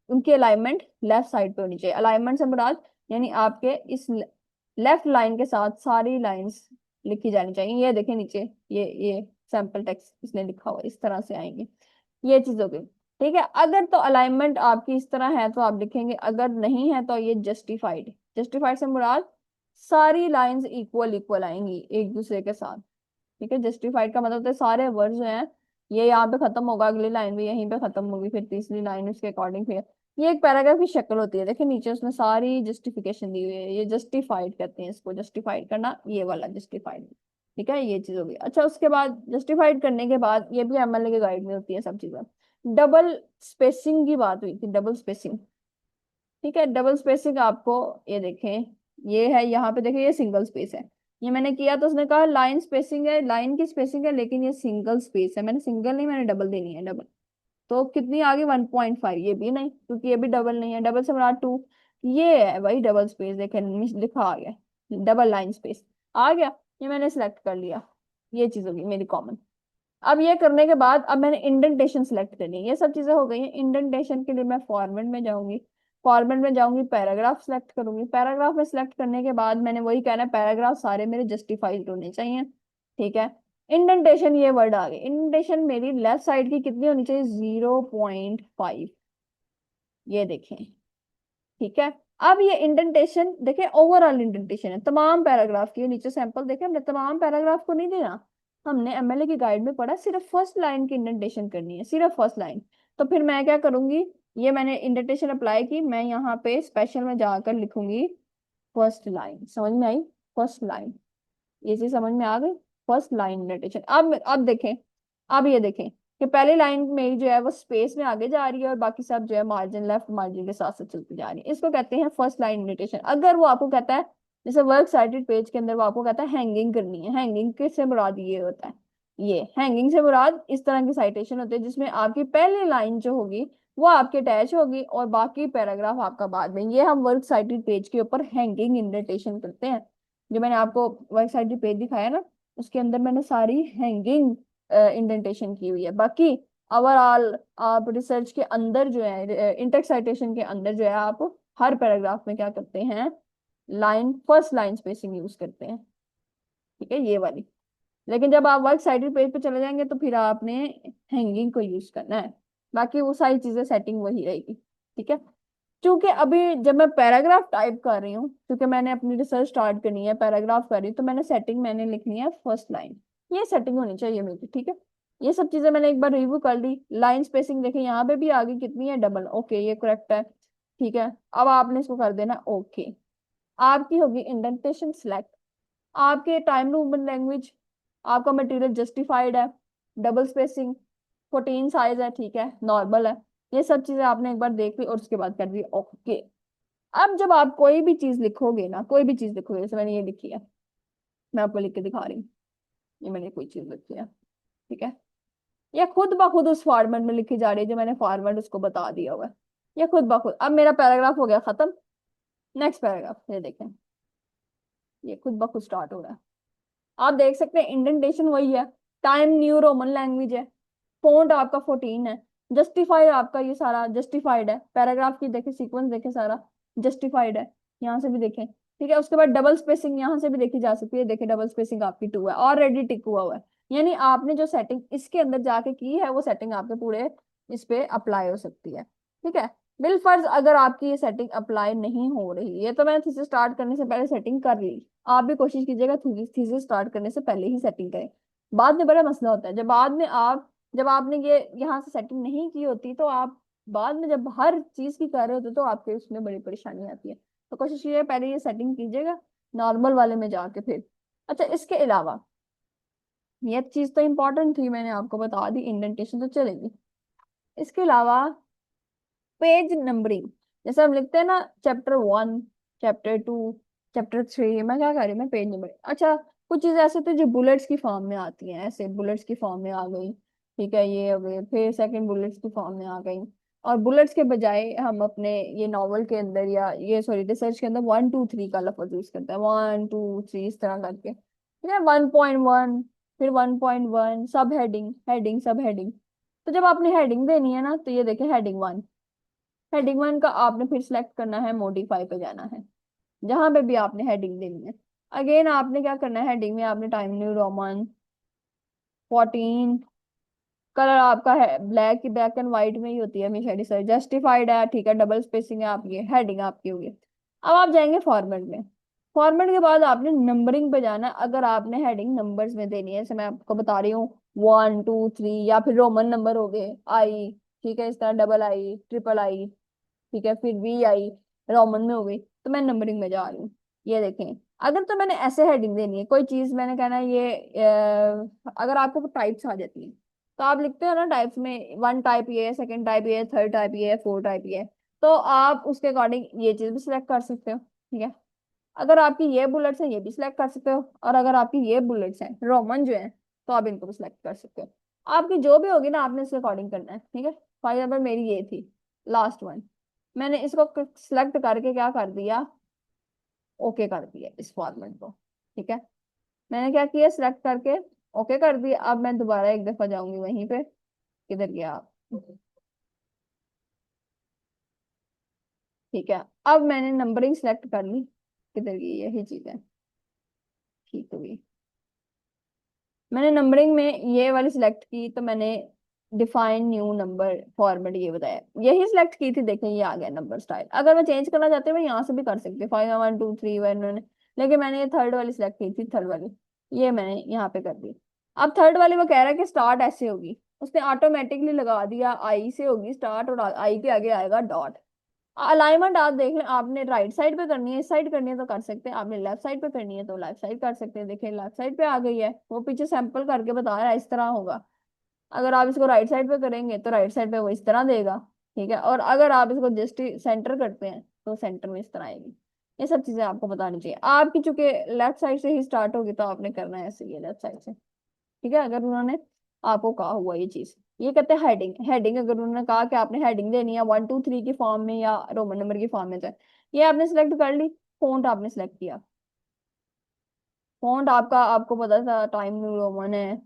उनकी अलाइनमेंट लेफ्ट साइड पे होनी चाहिए। अलाइनमेंट से मुराद यानी आपके इस लेफ्ट लाइन के साथ सारी लाइंस लिखी जानी चाहिए। ये देखें नीचे, ये सैंपल टेक्स्ट इसने लिखा हुआ है, इस तरह से आएंगे, ये चीज हो गई, ठीक है। अगर तो अलाइनमेंट आपकी इस तरह है तो आप लिखेंगे, अगर नहीं है तो ये जस्टिफाइड। जस्टिफाइड से मुराद सारी लाइंस इक्वल इक्वल आएंगी एक दूसरे के साथ, ठीक है। जस्टिफाइड का मतलब होता है सारे वर्ड्स जो हैं, ये यहाँ पे खत्म होगा, अगली लाइन भी यहीं पे खत्म होगी, फिर तीसरी लाइन उसके अकॉर्डिंग, फिर ये एक पैराग्राफ की शक्ल होती है। देखिए नीचे उसने सारी जस्टिफिकेशन दी हुई है, ये जस्टिफाइड कहते हैं इसको, जस्टिफाइड करना, ये वाला जस्टिफाइड, ठीक है, ये चीज होगी। अच्छा, उसके बाद जस्टिफाइड करने के बाद, ये भी MLA के गाइड में होती है सब चीजें। डबल स्पेसिंग की बात हुई थी, डबल स्पेसिंग, ठीक है। डबल स्पेसिंग आपको, ये देखें, ये है यहाँ पे, देखिए ये सिंगल स्पेस है, ये मैंने किया तो उसने कहा लाइन स्पेसिंग है, लाइन की स्पेसिंग है, लेकिन ये सिंगल स्पेस है, मैंने सिंगल नहीं, मैंने डबल देनी है, डबल। तो कितनी आ गई, 1.5, ये भी नहीं क्योंकि ये भी डबल नहीं है, डबल से बना 2, ये है वही डबल स्पेस, देखें लिखा आ गया, डबल लाइन स्पेस आ गया, ये मैंने सिलेक्ट कर लिया, ये चीज होगी मेरी कॉमन। अब ये करने के बाद अब मैंने इंडेंटेशन सेलेक्ट करनी है, ये सब चीजें हो गई हैं। इंडेंटेशन के लिए मैं फॉर्मेट में जाऊंगी, फॉर्मेट में जाऊंगी, पैराग्राफ सेलेक्ट करूंगी, पैराग्राफ में सेलेक्ट करने के बाद मैंने वही कहना है, पैराग्राफ सारे मेरे जस्टिफाइड होने चाहिए, ठीक है। इंडेंटेशन, ये वर्ड आ गए, इंडेंटेशन मेरी लेफ्ट साइड की कितनी होनी चाहिए, 0.5, ये देखें, ठीक है। अब ये इंडेंटेशन देखें, ओवरऑल इंडेंटेशन है तमाम पैराग्राफ की, नीचे सैंपल देखें, हमने तमाम पैराग्राफ को नहीं देना, हमने MLA की गाइड में पढ़ा सिर्फ फर्स्ट लाइन की इंडेंटेशन करनी है, सिर्फ फर्स्ट लाइन। तो फिर मैं क्या करूंगी, ये मैंने इंडेंटेशन अप्लाई की, मैं यहाँ पे स्पेशल में जाकर लिखूंगी फर्स्ट लाइन, समझ में आई, फर्स्ट लाइन, ये चीज समझ में आ गई। First line indentation. अब देखें, अब ये देखें कि पहली लाइन मेरी जो है वो स्पेस में आगे जा रही है और बाकी सब जो है मार्जिन, लेफ्ट मार्जिन के साथ साथ चलती जा रही है। इसको कहते हैं फर्स्ट लाइन इंडेंटेशन। अगर वो आपको कहता है, जैसे वर्क साइटेड पेज के अंदर वो आपको कहता है हैंगिंग करनी है, हैंगिंग किससे मुराद ये होता है, ये हैंगिंग से मुराद इस तरह की साइटेशन होती है जिसमें आपकी पहली लाइन जो होगी वो आपकी अटैच होगी और बाकी पैराग्राफ आपका बाद में। ये हम वर्क साइटेड पेज के ऊपर हैंगिंग इंडेंटेशन करते हैं। जो मैंने आपको वर्क साइटेड पेज दिखाया ना, उसके अंदर मैंने सारी हैंगिंग इंडेंटेशन की हुई है। बाकी ओवरऑल आप रिसर्च के अंदर जो है, इंटेक्स्ट साइटेशन के अंदर जो है, आप हर पैराग्राफ में क्या करते हैं, line first line spacing use करते हैं, ठीक है, ये वाली। लेकिन जब आप वर्क साइटेड पेज पे चले जाएंगे तो फिर आपने हैंगिंग को यूज करना है। बाकी वो सारी चीजें सेटिंग वही रहेगी, ठीक है। क्योंकि अभी जब मैं पैराग्राफ टाइप कर रही हूँ, क्योंकि मैंने अपनी रिसर्च स्टार्ट करनी है, पैराग्राफ कर रही हूँ, तो मैंने सेटिंग मैंने लिखनी है फर्स्ट लाइन। ये सेटिंग होनी चाहिए मेरी, ठीक है। ये सब चीजें मैंने एक बार रिव्यू कर ली। लाइन स्पेसिंग देखें यहाँ पे भी आगे कितनी है, डबल, ओके ये करेक्ट है, ठीक है। अब आपने इसको कर देना ओके। आपकी होगी इंडेंटेशन सिलेक्ट, आपके टाइम रूमन लैंग्वेज, आपका मटेरियल जस्टिफाइड है, डबल स्पेसिंग, 14 साइज है, ठीक है, नॉर्मल है। ये सब चीजें आपने एक बार देख ली और उसके बाद कर दी ओके। अब जब आप कोई भी चीज लिखोगे ना, कोई भी चीज लिखोगे, जैसे मैंने ये लिखी है, मैं आपको लिख के दिखा रही हूँ, ये मैंने कोई चीज लिखी है, ठीक है, ये खुद ब खुद उस फॉर्मेट में लिखी जा रही है जो मैंने फॉर्मेट उसको बता दिया हुआ है, ये खुद ब खुद। अब मेरा पैराग्राफ हो गया खत्म, नेक्स्ट पैराग्राफ ये देखें, ये खुद ब खुद स्टार्ट हो रहा है। आप देख सकते हैं इंडेंटेशन वही है, टाइम न्यू रोमन लैंग्वेज है, फोंट आपका 14 है, जस्टिफाइड आपका ये सारा जस्टिफाइड है, पैराग्राफ की देखें सीक्वेंस देखें सारा जस्टिफाइड है, यहाँ से भी देखें, ठीक है। उसके बाद डबल स्पेसिंग यहाँ से भी देखी जा सकती है, देखें डबल स्पेसिंग आपकी 2 है, ऑलरेडी टिक हुआ है। यानी आपने जो सेटिंग इसके अंदर जाके की है वो सेटिंग आपके पूरे इस पे अप्लाई हो सकती है, ठीक है। बिलफर्ज अगर आपकी ये सेटिंग अप्लाई नहीं हो रही है, तो मैंने थीसिस स्टार्ट करने से पहले सेटिंग कर ली, आप भी कोशिश कीजिएगा थीसिस स्टार्ट करने से पहले ही सेटिंग करें। बाद में बड़ा मसला होता है, जब बाद में आप, जब आपने ये यहाँ से सेटिंग नहीं की होती तो आप बाद में जब हर चीज की कर रहे होते तो आपके उसमें बड़ी परेशानी आती है। तो कोशिश कीजिए पहले ये सेटिंग कीजिएगा नॉर्मल वाले में जाके फिर। अच्छा, इसके अलावा ये चीज तो इंपॉर्टेंट थी, मैंने आपको बता दी, इंडेंटेशन तो चलेगी। इसके अलावा पेज नंबरिंग, जैसे हम लिखते हैं ना चैप्टर 1, चैप्टर 2, चैप्टर 3, मैं क्या कर रही हूँ, मैं पेज नंबर, अच्छा कुछ चीजें ऐसे थे जो बुलेट्स की फॉर्म में आती हैं, ऐसे बुलेट्स की फॉर्म में आ गई, ठीक है, ये हो गए, फिर सेकंड बुलेट्स की फॉर्म में आ गई। और बुलेट्स के बजाय हम अपने ये नॉवल के अंदर या ये सॉरी रिसर्च के अंदर 1 2 3 का लफ्ज यूज करते हैं, 1 2 3 इस तरह करके, ठीक है, 1.1, फिर 1.1 सब हेडिंग, हेडिंग सब हेडिंग। तो जब आपने हेडिंग देनी है ना, तो ये देखें हेडिंग 1, हेडिंग 1 का आपने फिर सिलेक्ट करना है, मॉडिफाई पे जाना है, जहां पे भी आपने हेडिंग देनी है। अगेन आपने क्या करना है, हेडिंग में आपने टाइम न्यू रोमन 14, कलर आपका है ब्लैक, की ब्लैक एंड व्हाइट में ही होती है हमेशा, सर जस्टिफाइड है, ठीक है, डबल स्पेसिंग है आपकी, हेडिंग आपकी होगी। अब आप जाएंगे फॉर्मेट में, फॉर्मेट के बाद आपने नंबरिंग पे जाना है। अगर आपने हेडिंग नंबर्स में देनी है, जैसे मैं आपको बता रही हूँ 1 2 3, या फिर रोमन नंबर हो गए आई, ठीक है, इस तरह डबल आई, ट्रिपल आई, ठीक है, फिर वी आई रोमन में हो गई, तो मैं नंबरिंग में जा रही हूँ। ये देखें, अगर तो मैंने ऐसे हेडिंग देनी है कोई चीज, मैंने कहना है ये अगर आपको टाइप्स आ जाती है तो आप लिखते हो ना टाइप्स में, 1 टाइप ये है, सेकंड टाइप ये है, थर्ड टाइप ये है, 4 टाइप ये है, तो आप उसके अकॉर्डिंग ये चीज भी सिलेक्ट कर सकते हो, ठीक है। अगर आपकी ये बुलेट्स हैं ये भी सिलेक्ट कर सकते हो, और अगर आपकी ये बुलेट्स हैं रोमन जो है तो आप इनको भी सिलेक्ट कर सकते हो। आपकी जो भी होगी ना आपने इसके अकॉर्डिंग करना है, ठीक है। फॉर एग्जाम्पल मेरी ये थी लास्ट वन, मैंने इसको सिलेक्ट करके क्या कर दिया, ओके कर दिया इस फॉर्मेट को, ठीक है। मैंने क्या किया, सिलेक्ट करके ओके कर दिया। अब मैं दोबारा एक दफा जाऊंगी वहीं पे, किधर गया आप, ठीक है। अब मैंने नंबरिंग सिलेक्ट कर ली, किधर गई, यही चीज है, ठीक हुई। मैंने नंबरिंग में ये वाली सिलेक्ट की, तो मैंने डिफाइन न्यू नंबर फॉर्मेट ये बताया, यही सिलेक्ट की थी, देखें ये आ गया नंबर स्टाइल। अगर मैं चेंज करना चाहती हूँ मैं यहाँ से भी कर सकती हूँ, 5 1 2 3 1, लेकिन मैंने ये थर्ड वाली सिलेक्ट की थी, थर्ड वाली, ये मैंने यहाँ पे कर दी। अब थर्ड वाली वो कह रहा है कि स्टार्ट ऐसे होगी, उसने ऑटोमेटिकली लगा दिया आई से होगी स्टार्ट और आई के आगे आएगा डॉट। अलाइनमेंट आप देख लें, आपने राइट साइड पे करनी है, इस साइड करनी है तो कर सकते हैं, आपने लेफ्ट साइड पे करनी है तो लेफ्ट साइड कर सकते हैं। देखिए लेफ्ट साइड पे आ गई है, वो पीछे सैंपल करके बता रहा है इस तरह होगा। अगर आप इसको राइट साइड पे करेंगे तो राइट साइड पे वो इस तरह देगा। ठीक है, और अगर आप इसको जस्ट सेंटर करते हैं तो सेंटर में इस तरह आएगी। ये सब चीजें आपको बतानी चाहिए। आपकी चूंकि लेफ्ट साइड से ही स्टार्ट होगी तो आपने करना है ऐसे, ये लेफ्ट साइड से। ठीक है, अगर उन्होंने आपको कहा हुआ ये चीज, ये कहते हैं हेडिंग। हेडिंग अगर उन्होंने कहा कि आपने हेडिंग देनी है 1 2 3 की फॉर्म में या रोमन नंबर की फॉर्म में, तो ये आपने सिलेक्ट कर ली। फॉन्ट आपने सिलेक्ट किया। फॉन्ट आपका, आपको पता था टाइम न्यू रोमन है,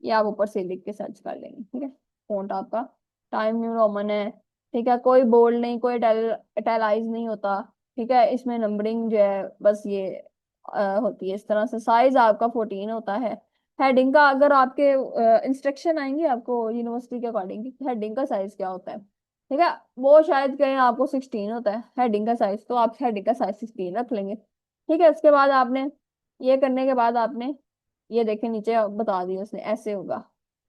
ये आप ऊपर से लिख के सर्च कर लेंगे। ठीक है, फॉन्ट आपका टाइम न्यू रोमन है। ठीक है, कोई बोल्ड नहीं, कोई इटैलाइज नहीं होता। ठीक है, इसमें नंबरिंग जो है बस ये होती है इस तरह से। साइज आपका 14 होता है। हेडिंग का अगर आपके इंस्ट्रक्शन आएंगे आपको यूनिवर्सिटी के अकॉर्डिंग कि हेडिंग का साइज क्या होता है। ठीक है, वो शायद कहीं आपको 16 होता है हेडिंग का साइज, तो आप हेडिंग का साइज 16 रख लेंगे। ठीक है, उसके बाद आपने ये करने के बाद आपने ये देखे नीचे बता दिया उसने ऐसे होगा,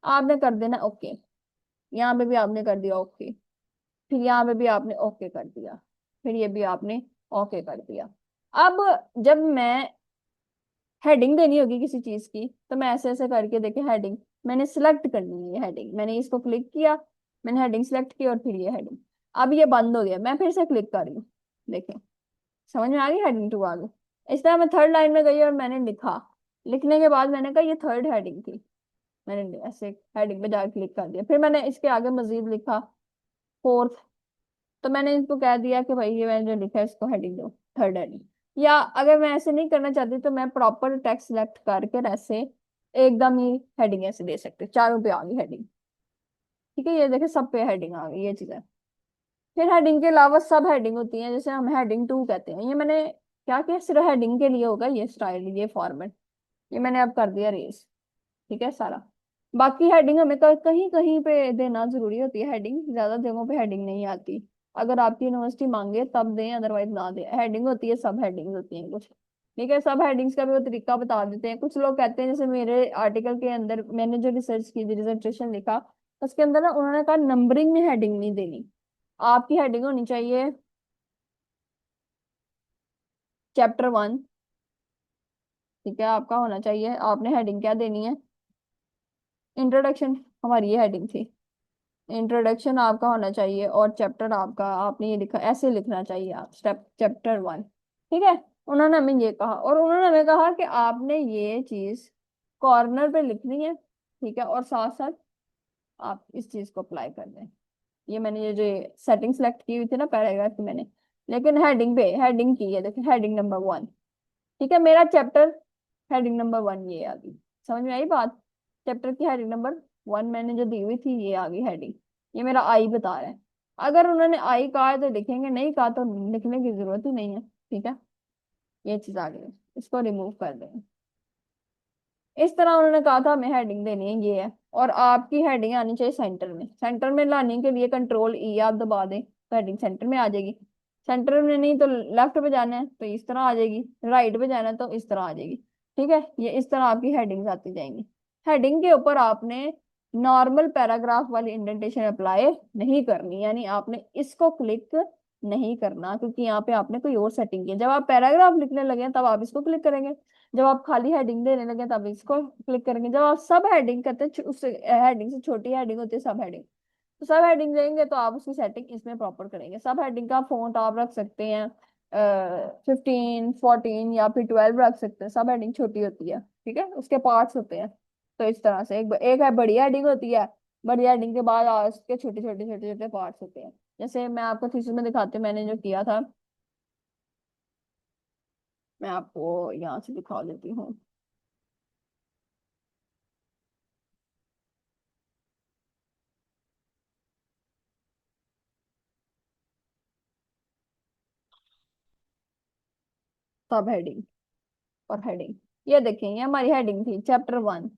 आपने कर देना ओके। यहाँ पे भी आपने कर दिया ओके। फिर यहाँ पे भी आपने ओके कर दिया। फिर ये भी आपने ओके कर दिया। अब जब मैं हेडिंग देनी होगी किसी चीज की तो मैं ऐसे ऐसे करके देखे हेडिंग मैंने सिलेक्ट करनी है। हेडिंग मैंने इसको क्लिक किया, मैंने हेडिंग सिलेक्ट की और फिर ये हेडिंग। अब ये बंद हो गया, मैं फिर से क्लिक कर रही हूँ। देखें, समझ में आ गई, हेडिंग टू आ गई। इस तरह मैं थर्ड लाइन में गई और मैंने लिखा। लिखने के बाद मैंने कहा ये थर्ड हेडिंग थी, मैंने ऐसे हेडिंग पे जाकर क्लिक कर दिया। फिर मैंने इसके आगे मजीद लिखा फोर्थ, तो मैंने इसको कह दिया कि भाई ये मैंने जो लिखा है इसको हेडिंग दो, थर्ड हेडिंग। या अगर मैं ऐसे नहीं करना चाहती तो मैं प्रॉपर टेक्स्ट सिलेक्ट करके ऐसे एकदम ही हेडिंग ऐसे दे सकते, चारों पे आ गई हेडिंग। ठीक है, ये देखे सब पे हेडिंग आ गई, ये चीज है। फिर हेडिंग के अलावा सब हेडिंग होती हैं, जैसे हम हेडिंग टू कहते हैं। ये मैंने क्या किया, सिर्फ हेडिंग के लिए होगा ये स्टाइल, ये फॉर्मेट, ये मैंने अब कर दिया रेस। ठीक है सारा। बाकी हेडिंग हमें कहीं कहीं पे देना जरूरी होती है, हेडिंग ज्यादा जगहों पे हेडिंग नहीं आती। अगर आपकी यूनिवर्सिटी मांगे तब दें, अदरवाइज ना दें। हेडिंग होती है, सब हेडिंग होती हैं कुछ। ठीक है, सब हेडिंग्स का भी वो तरीका बता देते हैं। कुछ लोग कहते हैं, जैसे मेरे आर्टिकल के अंदर मैंने जो रिसर्च की थी, डिसर्टेशन लिखा, उसके अंदर ना उन्होंने कहा नंबरिंग में हेडिंग नहीं देनी, आपकी हेडिंग होनी चाहिए चैप्टर 1। ठीक है, आपका होना चाहिए, आपने हेडिंग क्या देनी है, इंट्रोडक्शन। हमारी ये हेडिंग थी, इंट्रोडक्शन आपका होना चाहिए। और चैप्टर आपका, आपने ये लिखा, ऐसे लिखना चाहिए आप, स्टेप चैप्टर 1। ठीक है, उन्होंने हमें ये कहा, और उन्होंने हमें कहा कि आपने ये चीज कॉर्नर पे लिखनी है। ठीक है, और साथ साथ आप इस चीज को अप्लाई कर दें। ये मैंने ये जो सेटिंग सेलेक्ट की हुई थी ना पैराग्राफ की मैंने, लेकिन हेडिंग पे हेडिंग की है, देखिए हेडिंग नंबर 1। ठीक है, मेरा चैप्टर हेडिंग नंबर 1 ये आ गई। समझ में आई बात, चैप्टर की हेडिंग नंबर 1 मैंने जो दी हुई थी ये आ गई हेडिंग। ये मेरा आई बता रहा है। अगर उन्होंने आई कहा है तो लिखेंगे, नहीं कहा तो लिखने की जरूरत ही नहीं है। ठीक है, ये चीज आ गई, इसको रिमूव कर दें। इस तरह उन्होंने कहा था हमें हेडिंग देनी है, ये है। और आपकी हेडिंग आनी चाहिए सेंटर में। सेंटर में लाने के लिए कंट्रोल E आप दबा दें तो हेडिंग सेंटर में आ जाएगी। सेंटर में नहीं तो लेफ्ट पे जाना है तो इस तरह आ जाएगी, राइट पे जाना है तो इस तरह आ जाएगी। ठीक है, ये इस तरह आपकी हेडिंग्स आती जाएंगी। हेडिंग के ऊपर आपने नॉर्मल पैराग्राफ वाली इंडेंटेशन अप्लाई नहीं करनी, यानी आपने इसको क्लिक नहीं करना, क्योंकि यहाँ पे आपने कोई और सेटिंग की है। जब आप पैराग्राफ लिखने लगे तब आप इसको क्लिक करेंगे, जब आप खाली हेडिंग देने लगे तब इसको क्लिक करेंगे। जब आप सब हेडिंग करते हैं, उस हेडिंग से छोटी हेडिंग होती है सब हेडिंग, तो सब हेडिंग देंगे तो आप उसकी सेटिंग इसमें प्रॉपर करेंगे। सब हेडिंग का फॉन्ट आप रख सकते हैं 15 14 या फिर 12 रख सकते हैं। सब हेडिंग छोटी होती है। ठीक है, उसके पार्ट्स होते हैं। तो इस तरह से एक है बड़ी हेडिंग होती है, बड़ी हेडिंग के बाद उसके छोटे छोटे छोटे छोटे पार्ट्स होते हैं। जैसे मैं आपको थीसिस में दिखाती हूँ मैंने जो किया था, मैं आपको यहाँ से दिखा देती हूँ। सब हेडिंग और हेडिंग, ये देखें, ये हमारी हेडिंग थी चैप्टर 1।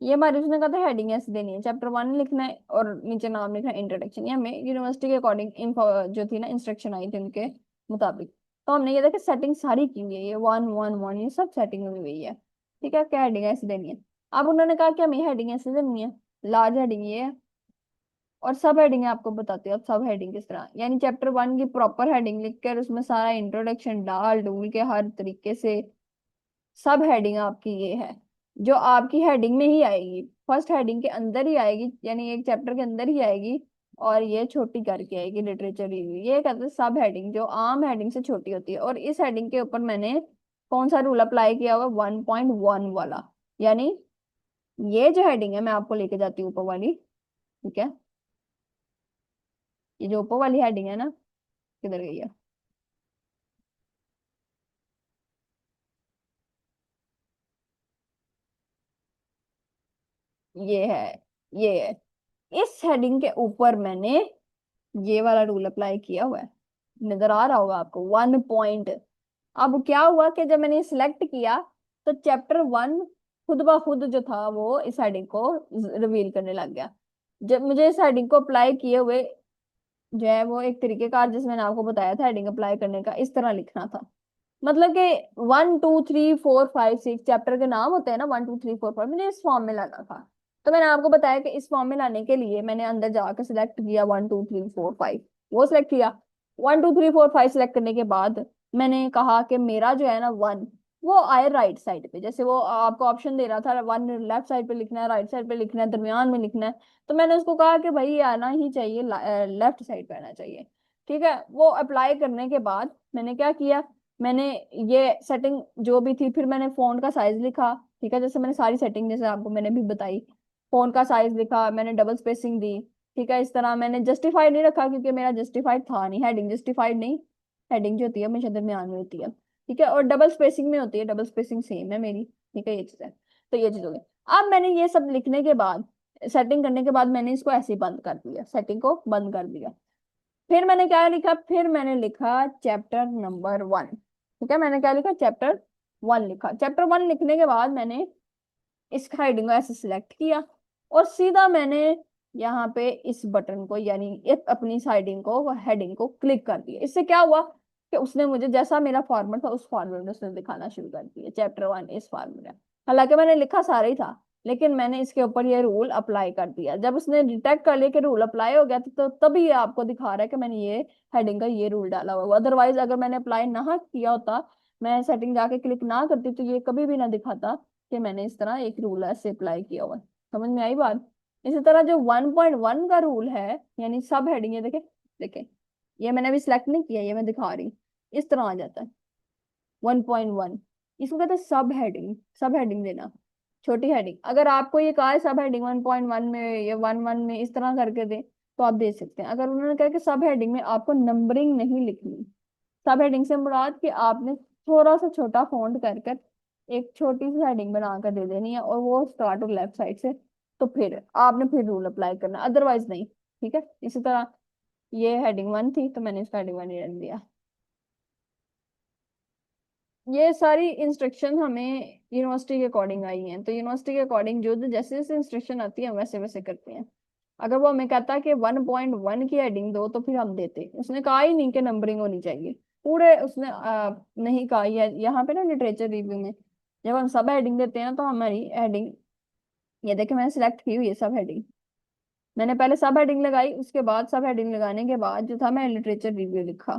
ये हमारी उसने कहा था हेडिंग ऐसे देनी है, चैप्टर 1 लिखना है और नीचे नाम लिखना है इंट्रोडक्शन। ये हमें यूनिवर्सिटी के अकॉर्डिंग इन्फो जो थी ना, इंस्ट्रक्शन आई थी उनके मुताबिक। तो हमने ये देखा सेटिंग सारी की हुई है, ये 1 1 1 ये सब सेटिंग हुई हुई है। ठीक है, क्या हेडिंग ऐसे देनी है। अब उन्होंने कहा कि हमें हेडिंग ऐसे देनी है, लार्ज हेडिंग ये है, और सब हेडिंग आपको बताती हूँ अब सब हेडिंग किस तरह, यानी चैप्टर 1 की प्रॉपर हेडिंग लिखकर उसमें सारा इंट्रोडक्शन डाल डूल के हर तरीके से सब हेडिंग आपकी ये है जो आपकी हेडिंग में ही आएगी, फर्स्ट हेडिंग के अंदर ही आएगी, यानी एक चैप्टर के अंदर ही आएगी। और ये छोटी करके आएगी लिटरेचर रिव्यू, ये कहते हैं सब हेडिंग जो आम हेडिंग से छोटी होती है। और इस हेडिंग के ऊपर मैंने कौन सा रूल अप्लाई किया हुआ, 1.1 वाला। यानी ये जो हेडिंग है मैं आपको लेके जाती हूँ ऊपर वाली, ठीक है, ये जो ऊपर वाली हेडिंग है ना, किधर गई है, ये है, ये है। इस हेडिंग के ऊपर मैंने ये वाला रूल अप्लाई किया हुआ है, नजर आ रहा होगा आपको, 1 पॉइंट। अब क्या हुआ कि जब मैंने सिलेक्ट किया तो चैप्टर 1 खुद ब खुद जो था वो इस हेडिंग को रिवील करने लग गया। जब मुझे इस हेडिंग को अप्लाई किए हुए जो है वो एक तरीके का जिसमें मैंने आपको बताया था हेडिंग अप्लाई करने का, इस तरह लिखना था। मतलब कि 1 2 3 4 5 6 चैप्टर के नाम होते हैं ना, 1 2 3 4 5, मुझे इस फॉर्म में लाना था। तो मैंने आपको बताया कि इस फॉर्म में लाने के लिए मैंने अंदर जाकर सिलेक्ट किया 1 2 3 4 5, वो सिलेक्ट किया। 1 2 3 4 5 सिलेक्ट करने के बाद मैंने कहा कि मेरा जो है ना 1 वो आए राइट साइड पे, जैसे वो आपको ऑप्शन दे रहा था 1 लेफ्ट साइड पे लिखना है, राइट साइड पे लिखना है, दरमियान में लिखना है। तो मैंने उसको कहा कि भाई ये आना ही चाहिए, लेफ्ट साइड पे आना चाहिए। ठीक है, वो अप्लाई करने के बाद मैंने क्या किया, मैंने ये सेटिंग जो भी थी, फिर मैंने फोन का साइज लिखा। ठीक है, जैसे मैंने सारी सेटिंग जैसे आपको मैंने भी बताई, फोन का साइज लिखा, मैंने डबल स्पेसिंग दी। ठीक है, इस तरह मैंने जस्टिफाइड नहीं रखा क्योंकि मेरा जस्टिफाइड था नहीं, हेडिंग जस्टिफाइड नहीं, हेडिंग जो होती है हमेशा दरमियान में होती है। ठीक है, और डबल स्पेसिंग में होती है, डबल स्पेसिंग सेम है मेरी। ठीक है, ये चीज है। तो ये चीज हो गई। अब मैंने ये सब लिखने के बाद, सेटिंग करने के बाद मैंने इसको ऐसे ही बंद कर दिया, सेटिंग को बंद कर दिया। फिर मैंने क्या लिखा, फिर मैंने लिखा चैप्टर नंबर 1। ठीक है, मैंने क्या लिखा, चैप्टर 1 लिखा। चैप्टर 1 लिखने के बाद मैंने इस हेडिंग को ऐसे सिलेक्ट किया और सीधा मैंने यहाँ पे इस बटन को यानी एक अपनी साइडिंग को हेडिंग को क्लिक कर दिया। इससे क्या हुआ कि उसने मुझे जैसा मेरा फॉर्मेट था उस फॉर्मेट में उसने दिखाना शुरू कर दिया, चैप्टर 1 इस फॉर्मेट में। हालांकि मैंने लिखा सारा ही था, लेकिन मैंने इसके ऊपर ये रूल अप्लाई कर दिया। जब उसने डिटेक्ट कर लिया कि रूल अप्लाई हो गया तो तभी ये आपको दिखा रहा है कि मैंने ये हेडिंग का ये रूल डाला हुआ। अदरवाइज अगर मैंने अप्लाई ना किया होता, मैं सेटिंग जाके क्लिक ना करती, तो ये कभी भी ना दिखाता कि मैंने इस तरह एक रूल ऐसे अप्लाई किया हुआ है। समझ में आई बात। इसी तरह जो 1.1 का रूल है, यानी सब हेडिंग, ये देखे, देखे, ये मैंने अभी सिलेक्ट नहीं किया, ये मैं दिखा रही, इस तरह आ जाता है 1.1। इसको कहते हैं सब हेडिंग, सब हेडिंग देना, छोटी हेडिंग। अगर आपको ये कहा है सब हेडिंग 1.1 में या 1.1 में इस तरह करके दे तो आप दे सकते हैं। अगर उन्होंने कहा कि सब हेडिंग में आपको नंबरिंग नहीं लिखनी, सब हेडिंग से मुराद कि आपने थोड़ा सा छोटा फॉन्ट कर कर एक छोटी सी हेडिंग बनाकर दे देनी है और वो स्टार्ट हो लेफ्ट साइड से, तो फिर आपने फिर रूल अप्लाई करना, अदरवाइज नहीं। ठीक है, इसी तरह ये हेडिंग 1 थी तो मैंने इसका हेडिंग 1 ही रख दिया। ये सारी इंस्ट्रक्शन हमें यूनिवर्सिटी के अकॉर्डिंग आई हैं, तो यूनिवर्सिटी के अकॉर्डिंग जो जो जैसे जैसे इंस्ट्रक्शन आती है हम वैसे वैसे करते हैं। अगर वो हमें कहता है कि 1.1 की हेडिंग दो तो फिर हम देते, उसने कहा ही नहीं कि नंबरिंग होनी चाहिए पूरे, उसने नहीं कहा। यहाँ पे ना लिटरेचर रिव्यू में जब हम सब हेडिंग देते हैं ना तो हमारी हेडिंग, ये देखिए मैंने सिलेक्ट की हुई है सब हेडिंग। मैंने पहले सब हेडिंग लगाई, उसके बाद सब हेडिंग लगाने के बाद जो था मैं लिटरेचर रिव्यू लिखा।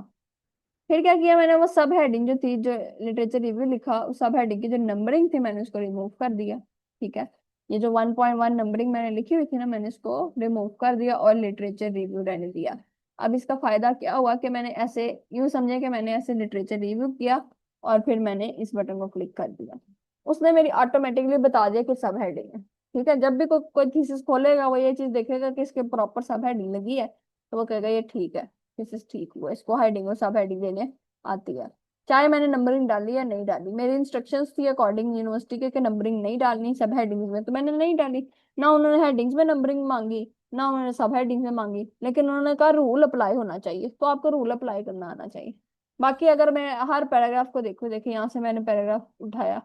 फिर क्या किया मैंने, वो सब हेडिंग जो थी, जो लिटरेचर रिव्यू लिखा, उस सब हेडिंग की जो नंबरिंग थी मैंने उसको रिमूव कर दिया। ठीक है, ये जो 1.1 नंबरिंग मैंने लिखी हुई थी ना, मैंने इसको रिमूव कर दिया और लिटरेचर रिव्यू रहने दिया। अब इसका फायदा क्या हुआ कि मैंने ऐसे यूं समझे कि मैंने ऐसे लिटरेचर रिव्यू किया और फिर मैंने इस बटन को क्लिक कर दिया, उसने मेरी ऑटोमेटिकली बता दिया कि सब हेडिंग है। ठीक है, जब भी कोई कोई थीसिस खोलेगा वो ये चीज देखेगा कि इसके प्रॉपर सब हेडिंग लगी है, तो वो कहेगा ये ठीक है, थीसिस ठीक हुआ, इसको हेडिंग और सब हेडिंग देने आती है। चाहे मैंने नंबरिंग डाली या नहीं डाली, मेरी इंस्ट्रक्शंस थी अकॉर्डिंग यूनिवर्सिटी के कि नंबरिंग नहीं डालनी सब हेडिंग्स में, तो मैंने नहीं डाली। ना उन्होंने हेडिंग्स में नंबरिंग मांगी, ना उन्होंने सब हेडिंग्स में मांगी, लेकिन उन्होंने कहा रूल अप्लाई होना चाहिए, तो आपको रूल अप्लाई करना आना चाहिए। बाकी अगर मैं हर पैराग्राफ को देखूं, देखिए यहाँ से मैंने पैराग्राफ उठाया,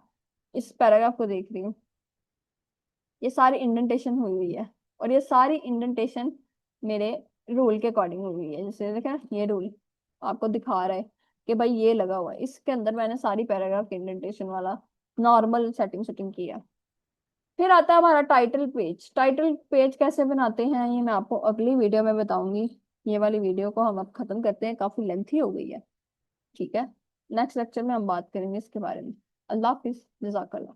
इस पैराग्राफ को देख रही हूँ, ये सारी इंडेंटेशन हुई हुई है और ये सारी इंडेंटेशन मेरे रूल के अकॉर्डिंग हुई हुई है। जैसे देखे ना, ये रूल आपको दिखा रहा है कि भाई ये लगा हुआ है, इसके अंदर मैंने सारी पैराग्राफ की इंडेंटेशन वाला नॉर्मल सेटिंग सेटिंग की है। फिर आता है हमारा टाइटल पेज। टाइटल पेज कैसे बनाते हैं ये मैं आपको अगली वीडियो में बताऊंगी। ये वाली वीडियो को हम अब खत्म करते हैं, काफी लेंथी हो गई है। ठीक है, नेक्स्ट लेक्चर में हम बात करेंगे इसके बारे में। अल्लाह हाफिज, जज़ाकल्लाह।